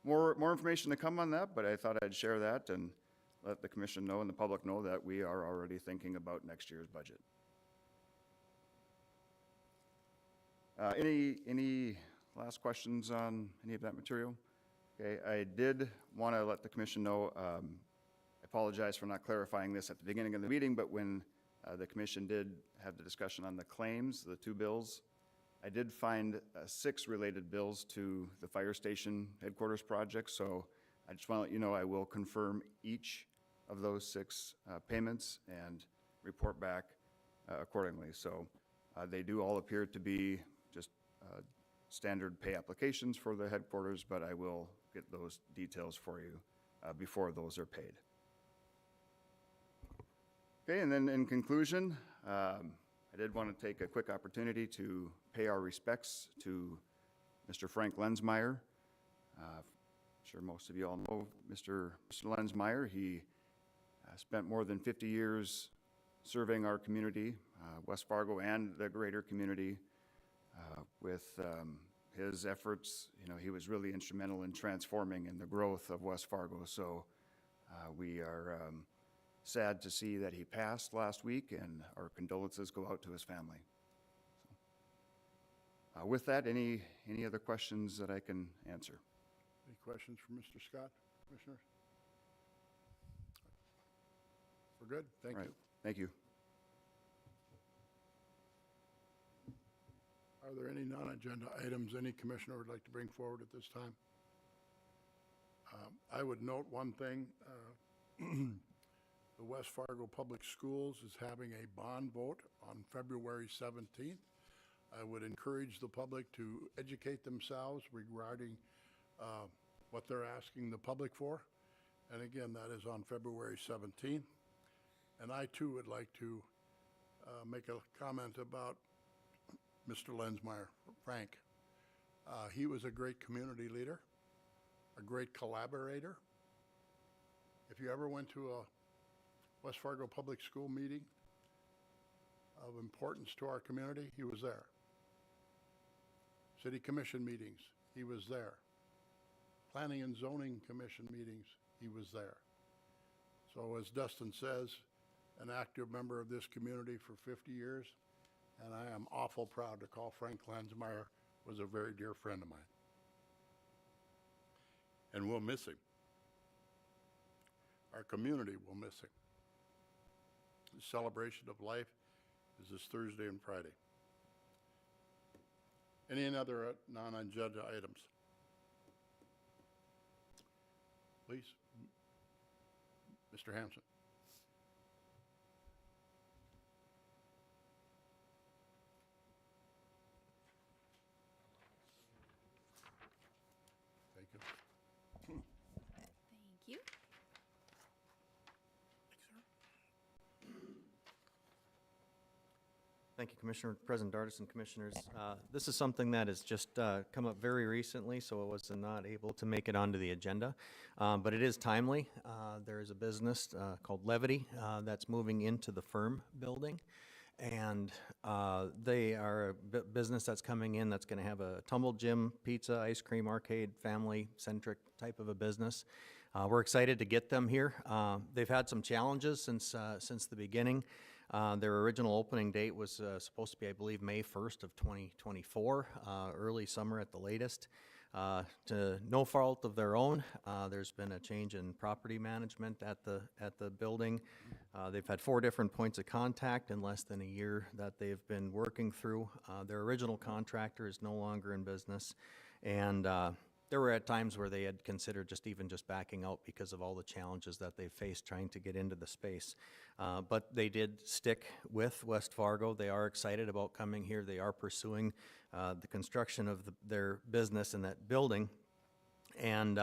more information to come on that, but I thought I'd share that and let the commission know and the public know that we are already thinking about next year's budget. Any last questions on any of that material? Okay, I did want to let the commission know, I apologize for not clarifying this at the beginning of the meeting, but when the commission did have the discussion on the claims, the 2 bills, I did find 6 related bills to the fire station headquarters project. So I just want to let you know I will confirm each of those 6 payments and report back accordingly. So they do all appear to be just standard pay applications for the headquarters, but I will get those details for you before those are paid. Okay, and then in conclusion, I did want to take a quick opportunity to pay our respects to Mr. Frank Lensmeyer. I'm sure most of you all know Mr. Lensmeyer. He spent more than 50 years serving our community, West Fargo and the greater community, with his efforts. You know, he was really instrumental in transforming and the growth of West Fargo. So we are sad to see that he passed last week, and our condolences go out to his family. So, with that, any other questions that I can answer? Any questions for Mr. Scott, Commissioners? We're good? Thank All right. you. Thank you. Are there any non-agenda items any commissioner would like to bring forward at this time? I would note one thing. The West Fargo Public Schools is having a bond vote on February 17th. I would encourage the public to educate themselves regarding what they're asking the public for. And again, that is on February 17th. And I too would like to make a comment about Mr. Lensmeyer, Frank. He was a great community leader, a great collaborator. If you ever went to a West Fargo Public School meeting of importance to our community, he was there. City Commission meetings, he was there. Planning and Zoning Commission meetings, he was there. So as Dustin says, an active member of this community for 50 years, and I am awful proud to call Frank Lensmeyer was a very dear friend of mine. And we'll miss him. Our community will miss him. The celebration of life is this Thursday and Friday. Any other non-agenda items? Please, Mr. Hampson. Thank you. Thank you. Thank you, Commissioner, President Dardis and Commissioners. This is something that has just come up very recently, so I was not able to make it onto the agenda. But it is timely. There is a business called Levity that's moving into the firm building. And they are a business that's coming in that's going to have a tumble gym, pizza, ice cream, arcade, family-centric type of a business. We're excited to get them here. They've had some challenges since the beginning. Their original opening date was supposed to be, I believe, May 1st of 2024, early summer at the latest. To no fault of their own, there's been a change in property management at the building. They've had 4 different points of contact in less than a year that they've been working through. Their original contractor is no longer in business, and there were at times where they had considered just backing out because of all the challenges that they faced trying to get into the space. But they did stick with West Fargo. They are excited about coming here. They are pursuing the construction of their business in that building. And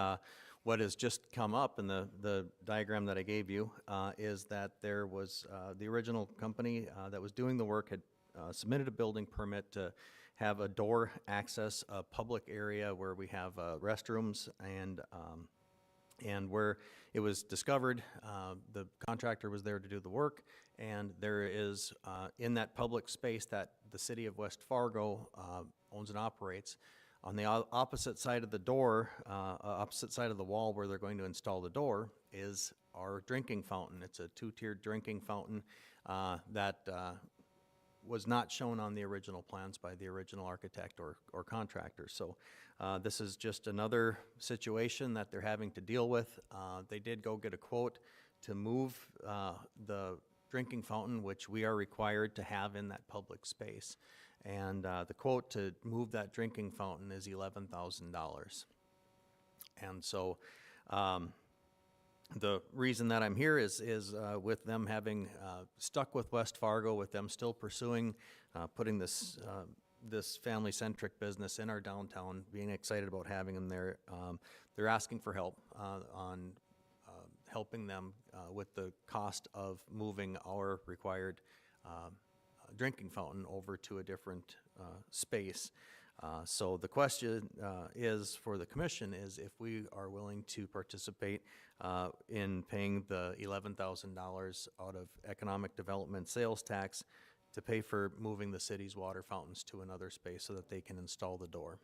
what has just come up in the diagram that I gave you is that there was the original company that was doing the work had submitted a building permit to have a door access, a public area where we have restrooms, and where it was discovered, the contractor was there to do the work, and there is, in that public space that the city of West Fargo owns and operates, on the opposite side of the door, opposite side of the wall where they're going to install the door, is our drinking fountain. It's a 2-tiered drinking fountain that was not shown on the original plans by the original architect or contractor. So this is just another situation that they're having to deal with. They did go get a quote to move the drinking fountain, which we are required to have in that public space. And the quote to move that drinking fountain is $11,000. And so the reason that I'm here is with them having stuck with West Fargo, with them still pursuing putting this family-centric business in our downtown, being excited about having them there. They're asking for help on helping them with the cost of moving our required drinking fountain over to a different space. So the question is for the commission is if we are willing to participate in paying the $11,000 out of economic development sales tax to pay for moving the city's water fountains to another space so that they can install the door.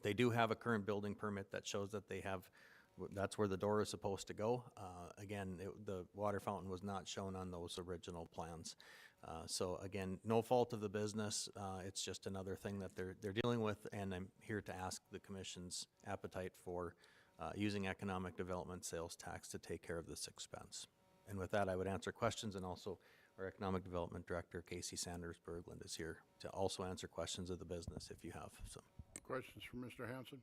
They do have a current building permit that shows that they have, that's where the door is supposed to go. Again, the water fountain was not shown on those original plans. So again, no fault of the business. It's just another thing that they're dealing with, and I'm here to ask the commission's appetite for using economic development sales tax to take care of this expense. And with that, I would answer questions, and also our economic development director, Casey Sanders Berglund, is here to also answer questions of the business if you have some. Questions for Mr. Hanson?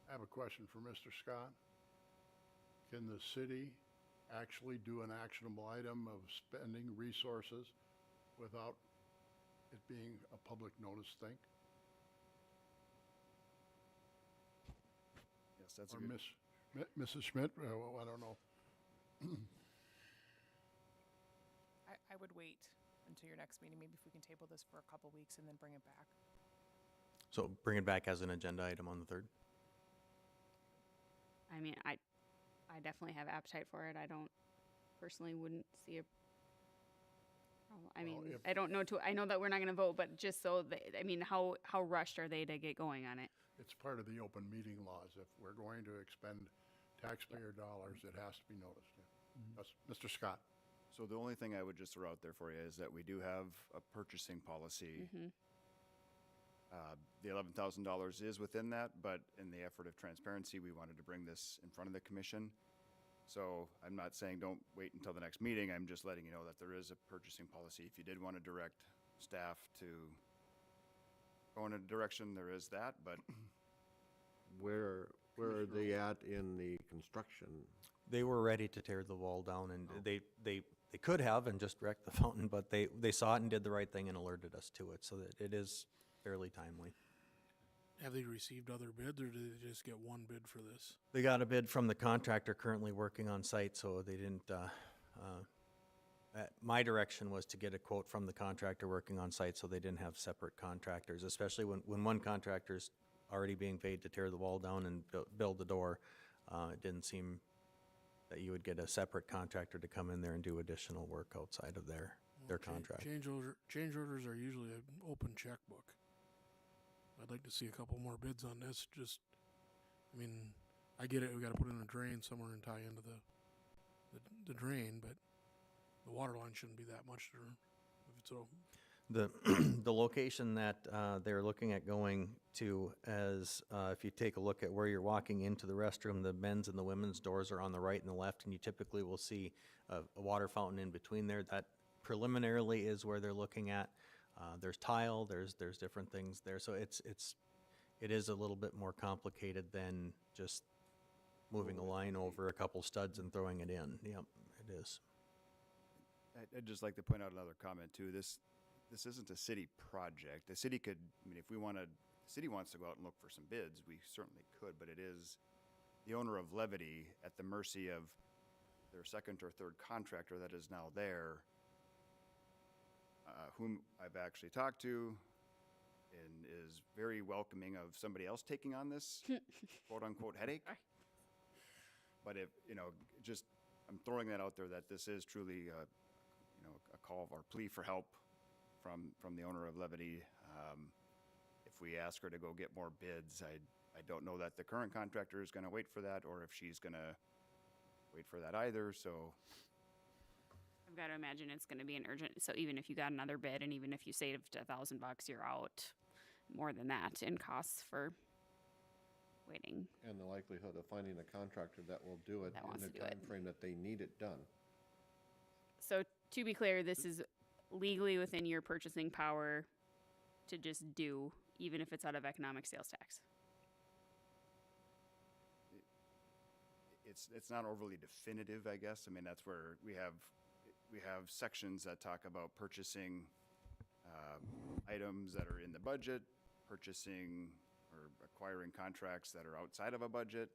I have a question for Mr. Scott. Can the city actually do an actionable item of spending resources without it being a public notice thing? Yes, that's a Or good. Mrs. Schmidt, I don't know. I would wait until your next meeting, maybe if we can table this for a couple weeks and then bring it back. So bring it back as an agenda item on the 3rd. I mean, I definitely have appetite for it. I don't personally wouldn't see a. I mean, Well, I don't know. I know that we're not going to vote, but just so that, I mean, how rushed are they to get going on it? It's part of the open meeting laws. If we're going to expend taxpayer dollars, it has to be noticed. Yes. Mr. Scott? So the only thing I would just throw out there for you is that we do have a purchasing policy. The $11,000 is within that, but in the effort of transparency, we wanted to bring this in front of the commission. So I'm not saying don't wait until the next meeting. I'm just letting you know that there is a purchasing policy. If you did want to direct staff to go in a direction, there is that, but Where are they at in the construction? They were ready to tear the wall down, and they could have and just wrecked the fountain, but they saw it and did the right thing and alerted us to it, so that it is fairly timely. Have they received other bids, or did they just get one bid for this? They got a bid from the contractor currently working on site, so they didn't, my direction was to get a quote from the contractor working on site, so they didn't have separate contractors, especially when one contractor's already being paid to tear the wall down and build the door. It didn't seem that you would get a separate contractor to come in there and do additional work outside of their contract. Change orders are usually an open checkbook. I'd like to see a couple more bids on this. Just, I mean, I get it. We got to put in a drain somewhere and tie into the drain, but The water line shouldn't be that much there. If it's a, The, the location that they're looking at going to, as if you take a look at where you're walking into the restroom, the men's and the women's doors are on the right and the left, and you typically will see a water fountain in between there. That preliminarily is where they're looking at. There's tile, there's different things there, so it is a little bit more complicated than just moving a line over a couple studs and throwing it in. Yep, it is. I'd just like to point out another comment too. This isn't a city project. The city could, I mean, if we wanted, the city wants to go out and look for some bids, we certainly could, but it is the owner of Levity at the mercy of their second or third contractor that is now there, whom I've actually talked to and is very welcoming of somebody else taking on this quote-unquote headache. But if, just, I'm throwing that out there that this is truly, a call or plea for help from the owner of Levity. If we ask her to go get more bids, I don't know that the current contractor is going to wait for that, or if she's going to wait for that either, so. I've got to imagine it's going to be an urgent, so even if you got another bid and even if you saved $1,000, you're out more than that in costs for waiting. And the likelihood of finding a contractor that will do it That in wants the to do it. time frame that they need it done. So to be clear, this is legally within your purchasing power to just do, even if it's out of economic sales tax. It's not overly definitive, I guess. I mean, that's where we have sections that talk about purchasing items that are in the budget, purchasing or acquiring contracts that are outside of a budget.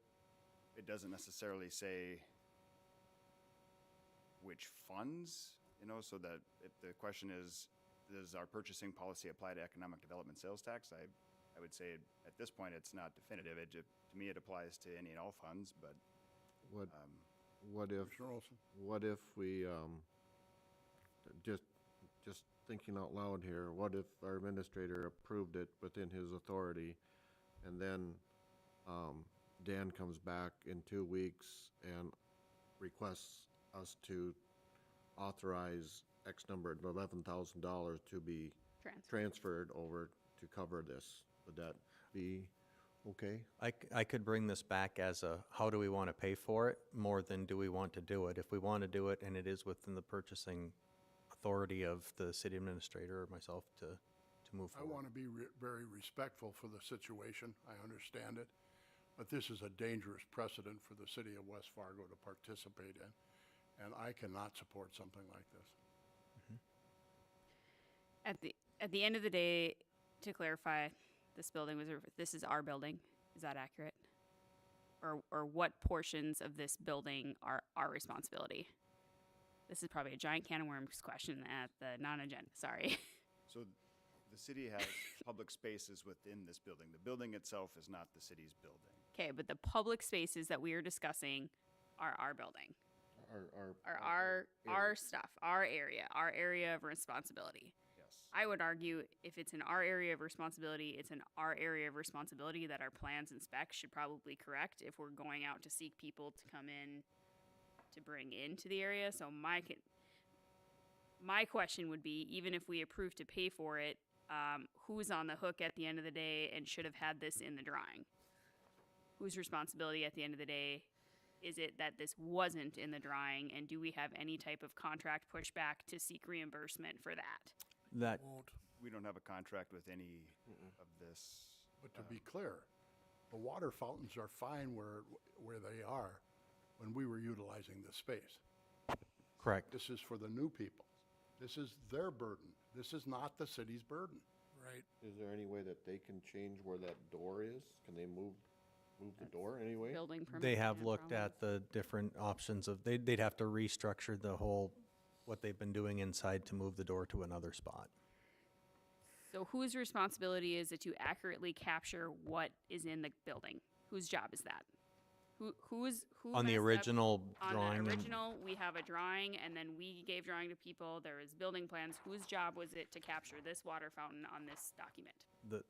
It doesn't necessarily say which funds, so that if the question is, does our purchasing policy apply to economic development sales tax? I would say at this point, it's not definitive. To me, it applies to any and all funds, but What if, Commissioner Olson? what if we, just thinking out loud here, what if our administrator approved it within his authority, and then Dan comes back in 2 weeks and requests us to authorize X number, $11,000 to be transferred over to cover this? Would that be okay? I could bring this back as a, how do we want to pay for it, more than do we want to do it? If we want to do it and it is within the purchasing authority of the city administrator or myself to move I forward. want to be very respectful for the situation. I understand it. But this is a dangerous precedent for the city of West Fargo to participate in. And I cannot support something like this. At the end of the day, to clarify, this is our building. Is that accurate? Or what portions of this building are our responsibility? This is probably a giant can of worms question at the non-agenda. Sorry. So the city has public spaces within this building. The building itself is not the city's building. Okay, but the public spaces that we are discussing are our building, our stuff, our area of responsibility. Yes. I would argue if it's in our area of responsibility, it's in our area of responsibility that our plans and specs should probably correct if we're going out to seek people to come in to bring into the area. So my question would be, even if we approve to pay for it, who's on the hook at the end of the day and should have had this in the drawing? Whose responsibility at the end of the day is it that this wasn't in the drawing, and do we have any type of contract pushback to seek reimbursement for that? That, won't. We don't have a contract with any of this. But to be clear, the water fountains are fine where they are when we were utilizing this space. correct. This is for the new people. This is their burden. This is not the city's burden. Right. Is there any way that they can change where that door is? Can they move the door anyway? Building permit. They have yeah, looked probably. at the different options of, they'd have to restructure the whole, what they've been doing inside to move the door to another spot. So whose responsibility is it to accurately capture what is in the building? Whose job is that? Who On the messed up? original drawing. On and- the original, we have a drawing, and then we gave drawing to people. There is building plans. Whose job was it to capture this water fountain on this document?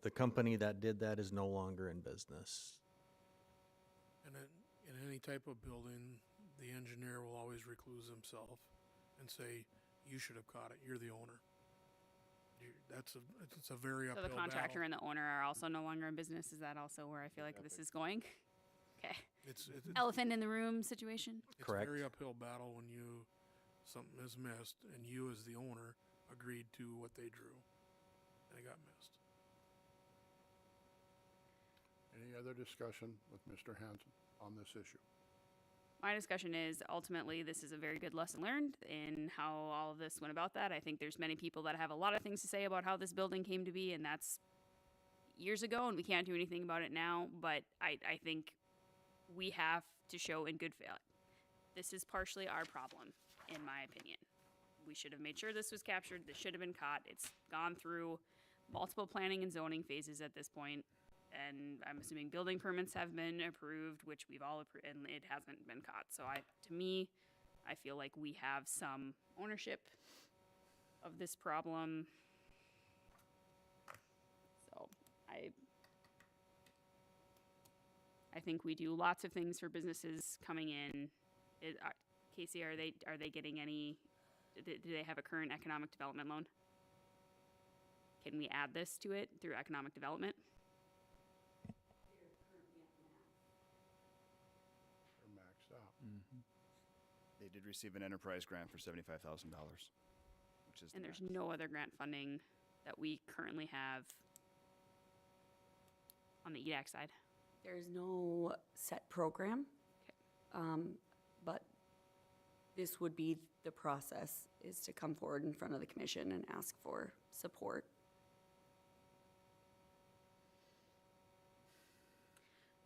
The company that did that is no longer in business. And in any type of building, the engineer will always recluse himself and say, you should have caught it, you're the owner. It's a very So uphill the contractor battle. and the owner are also no longer in business. Is that also where I feel like this is going? Okay. It's Elephant in the room situation. a Correct. very uphill battle when something is missed and you as the owner agreed to what they drew. And it got missed. Any other discussion with Mr. Hanson on this issue? My discussion is ultimately this is a very good lesson learned in how all of this went about that. I think there's many people that have a lot of things to say about how this building came to be, and that's years ago, and we can't do anything about it now. But I think we have to show in good faith. This is partially our problem, in my opinion. We should have made sure this was captured. This should have been caught. It's gone through multiple planning and zoning phases at this point. And I'm assuming building permits have been approved, which we've all approved, and it hasn't been caught. So to me, I feel like we have some ownership of this problem. So I think we do lots of things for businesses coming in. Casey, are they getting any? Do they have a current economic development loan? Can we add this to it through economic development? They're maxed out. They did receive an enterprise grant for $75,000, which is the And there's max. no other grant funding that we currently have on the EDAC side. There's no set program, but this would be the process, is to come forward in front of the commission and ask for support.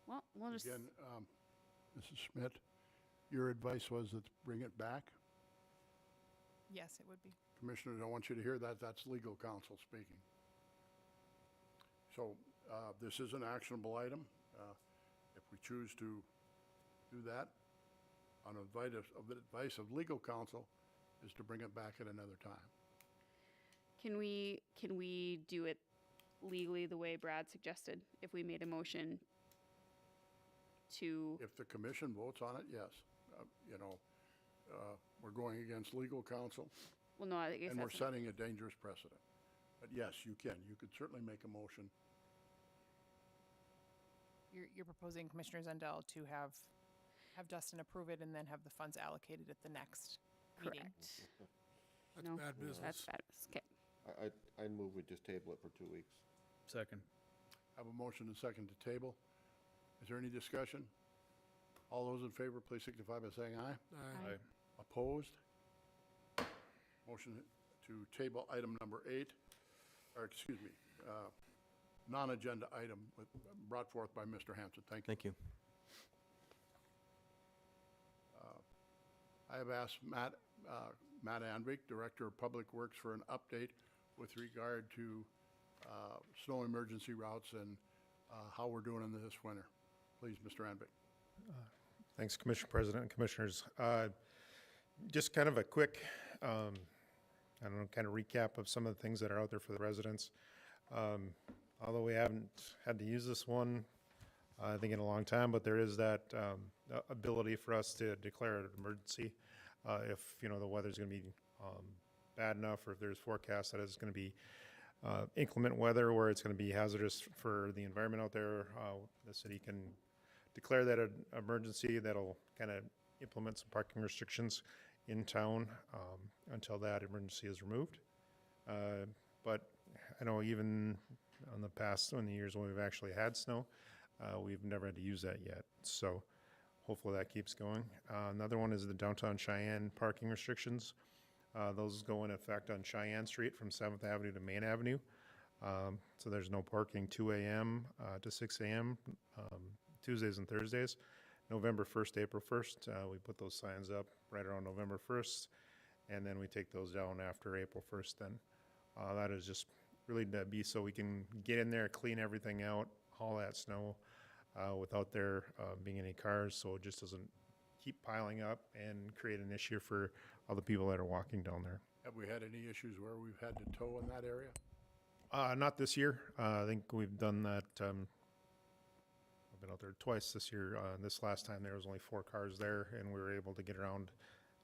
Well, we'll just, Again, Mrs. Schmidt, your advice was to bring it back? Yes, it would be. Commissioners, I want you to hear that. That's legal counsel speaking. So this is an actionable item. If we choose to do that, on advice of legal counsel, is to bring it back at another time. can we do it legally the way Brad suggested? If we made a motion to, If the commission votes on it, yes. We're going against legal counsel, well, no, I guess and we're that's, setting a dangerous precedent. But yes, you can. You could certainly make a motion. You're proposing Commissioner Zundel to have Dustin approve it and then have the funds allocated at the next meeting. correct. That's No, bad business. That's bad. Okay. I move we just table it for 2 weeks. Second. I have a motion and second to table. Is there any discussion? All those in favor, please signify by saying aye. Aye. Opposed? Motion to table item number 8, or excuse me, non-agenda item brought forth by Mr. Hanson. Thank you. Thank you. I have asked Matt Andvik, Director of Public Works, for an update with regard to snow emergency routes and how we're doing in this winter. Please, Mr. Andvik. Thanks, Commissioner President and Commissioners. Just kind of a quick, I don't know, kind of recap of some of the things that are out there for the residents. Although we haven't had to use this one, I think in a long time, but there is that ability for us to declare an emergency if, the weather's going to be bad enough, or if there's forecast that it's going to be inclement weather where it's going to be hazardous for the environment out there. The city can declare that an emergency. That'll kind of implement some parking restrictions in town until that emergency is removed. But I know even in the years when we've actually had snow, we've never had to use that yet. So hopefully that keeps going. Another one is the downtown Cheyenne parking restrictions. Those go in effect on Cheyenne Street from 7th Avenue to Main Avenue. So there's no parking 2 a.m. To 6 a.m. Tuesdays and Thursdays. November 1st, April 1st, we put those signs up right around November 1st, and then we take those down after April 1st then. That is just really to be so we can get in there, clean everything out, haul that snow without there being any cars, so it just doesn't keep piling up and create an issue for all the people that are walking down there. Have we had any issues where we've had to tow in that area? Not this year. I think we've done that. I've been out there twice this year. This last time there was only 4 cars there, and we were able to get around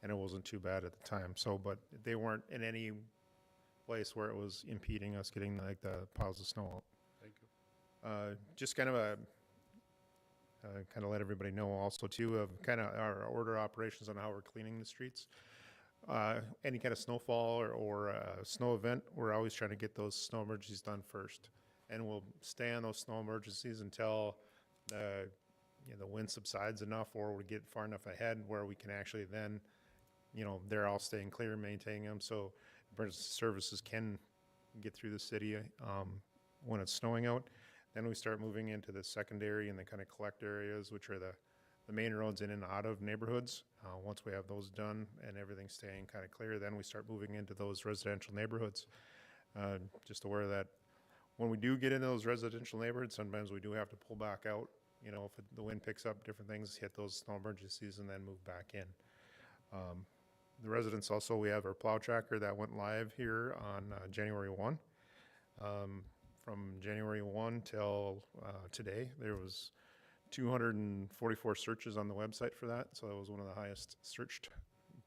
and it wasn't too bad at the time. So, but they weren't in any place where it was impeding us getting like the piles of snow out. Thank you. Just kind of kind of let everybody know also too of kind of our order operations on how we're cleaning the streets. Any kind of snowfall or snow event, we're always trying to get those snow emergencies done first. And we'll stay on those snow emergencies until the wind subsides enough or we get far enough ahead where we can actually then, they're all staying clear and maintaining them. So emergency services can get through the city when it's snowing out. Then we start moving into the secondary and the kind of collect areas, which are the main roads in and out of neighborhoods. Once we have those done and everything's staying kind of clear, then we start moving into those residential neighborhoods. Just aware that when we do get into those residential neighborhoods, sometimes we do have to pull back out. If the wind picks up, different things, hit those snow emergencies and then move back in. The residents also, we have our plow tracker that went live here on January 1. From January 1 till today, there was 244 searches on the website for that. So that was one of the highest searched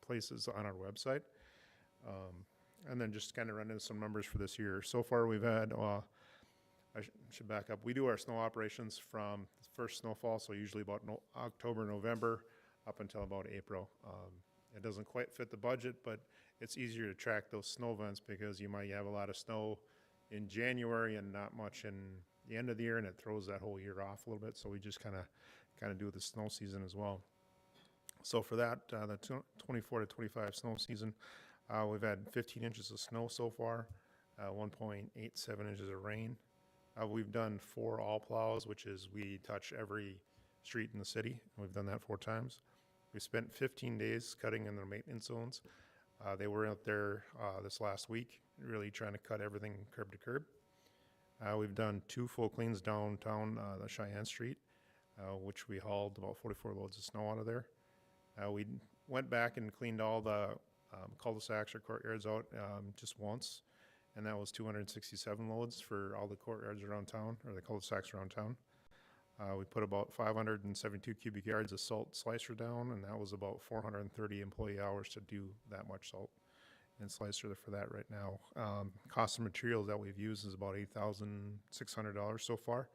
places on our website. And then just kind of run into some numbers for this year. So far we've had, I should back up. We do our snow operations from the first snowfall, so usually about October, November, up until about April. It doesn't quite fit the budget, but it's easier to track those snow events because you might have a lot of snow in January and not much in the end of the year, and it throws that whole year off a little bit. So we just kind of do the snow season as well. So for that, the 24 to 25 snow season, we've had 15 inches of snow so far, 1.87 inches of rain. We've done 4 all plows, which is we touch every street in the city. We've done that 4 times. We spent 15 days cutting in the maintenance zones. They were out there this last week, really trying to cut everything curb to curb. We've done 2 full cleans downtown the Cheyenne Street, which we hauled about 44 loads of snow out of there. We went back and cleaned all the cul-de-sacs or courtyards out just once, and that was 267 loads for all the courtyards around town, or the cul-de-sacs around town. We put about 572 cubic yards of salt slicer down, and that was about 430 employee hours to do that much salt and slicer for that right now. Cost of materials that we've used is about $8,600 so far.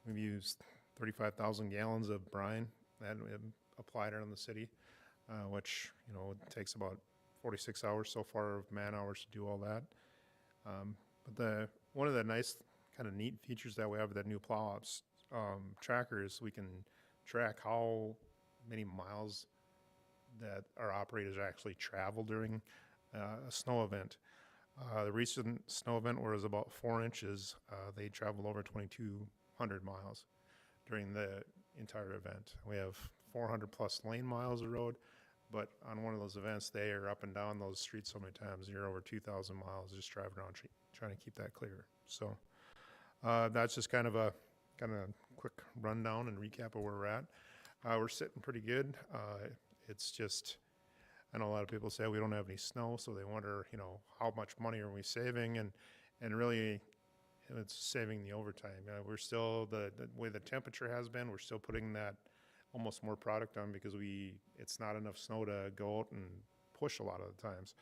We've used 35,000 gallons of brine that we applied around the city, which, it takes about 46 hours so far of man hours to do all that. But one of the nice kind of neat features that we have with that new plow ops tracker is we can track how many miles that our operators actually travel during a snow event. The recent snow event was about 4 inches. They traveled over 2,200 miles during the entire event. We have 400 plus lane miles of road, but on one of those events, they are up and down those streets so many times. You're over 2,000 miles just driving around trying to keep that clear. So that's just kind of a quick rundown and recap of where we're at. We're sitting pretty good. It's just, I know a lot of people say we don't have any snow, so they wonder, how much money are we saving? And really, it's saving the overtime. We're still, the way the temperature has been, we're still putting that almost more product on because it's not enough snow to go out and push a lot of the times.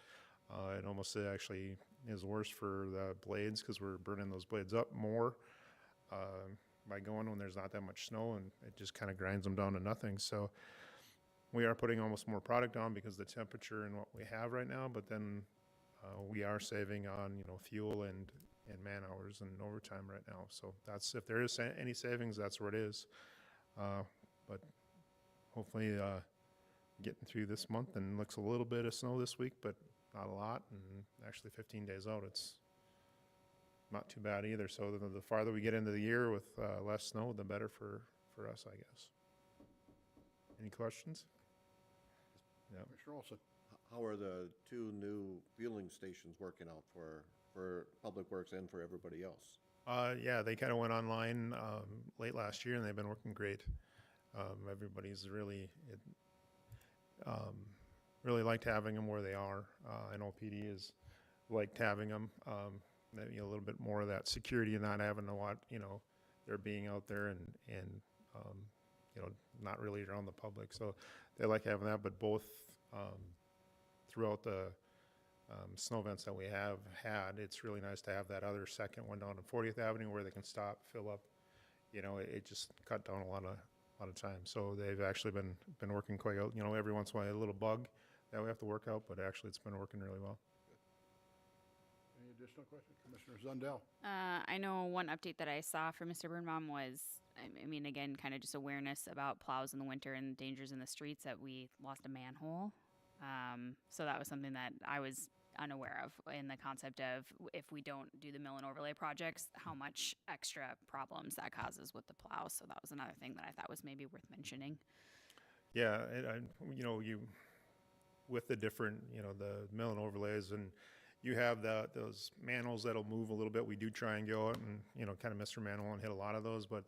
It almost actually is worse for the blades because we're burning those blades up more by going when there's not that much snow, and it just kind of grinds them down to nothing. So we are putting almost more product on because of the temperature and what we have right now, but then we are saving on, fuel and man hours and overtime right now. So that's, if there is any savings, that's where it is. But hopefully getting through this month, and looks a little bit of snow this week, but not a lot. And actually 15 days out, it's not too bad either. So the farther we get into the year with less snow, the better for us, I guess. Any questions? Yeah. Commissioner Olson. How are the 2 new fueling stations working out for Public Works and for everybody else? Yeah, they kind of went online late last year, and they've been working great. Everybody's really liked having them where they are. I know PD has liked having them. Maybe a little bit more of that security and not having to watch, they're being out there and not really around the public. So they like having that, but both, throughout the, snow events that we have had, it's really nice to have that other second one down on 40th Avenue where they can stop, fill up. It just cut down a lot of time. So they've actually been working quite out. Every once in a while, a little bug that we have to work out, but actually it's been working really well. Any additional questions? Commissioner Zundell? I know one update that I saw from Mr. Birnbaum was, I mean, again, kind of just awareness about plows in the winter and dangers in the streets, that we lost a manhole. So that was something that I was unaware of, in the concept of, if we don't do the mill and overlay projects, how much extra problems that causes with the plow. So that was another thing that I thought was maybe worth mentioning. Yeah, you with the different, the mill and overlays, and you have those manholes that'll move a little bit. We do try and go out and, kind of miss our manhole and hit a lot of those, but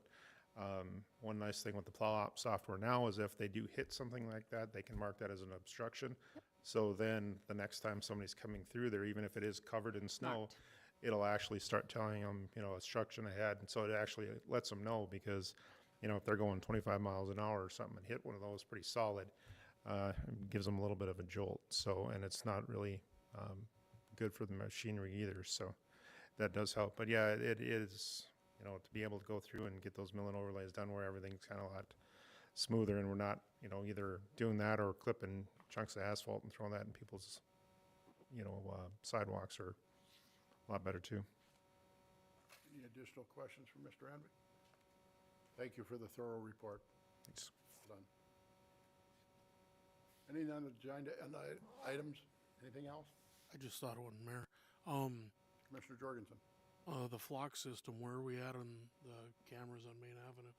one nice thing with the plow op software now is if they do hit something like that, they can mark that as an obstruction. So then the next time somebody's coming through there, even if it is covered in snow, Marked. it'll actually start telling them, obstruction ahead. And so it actually lets them know, because, if they're going 25 miles an hour or something and hit one of those pretty solid, it gives them a little bit of a jolt. So, and it's not really good for the machinery either. So that does help. But yeah, it is, to be able to go through and get those mill and overlays done where everything's kind of a lot smoother, and we're not, either doing that or clipping chunks of asphalt and throwing that in people's, sidewalks, are a lot better too. Any additional questions for Mr. Anvik? Thank you for the thorough report. Thanks. Done. Any on the agenda items? Anything else? I just thought of one, Mayor. Commissioner Jorgensen? The flock system, where are we at on the cameras on Main Avenue?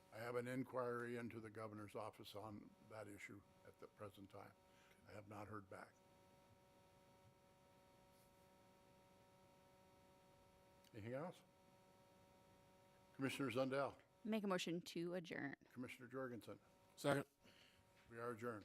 I have an inquiry into the governor's office on that issue at the present time. I have not heard back. Anything else? Commissioner Zundell? Make a motion to adjourn. Commissioner Jorgensen? Second. We are adjourned.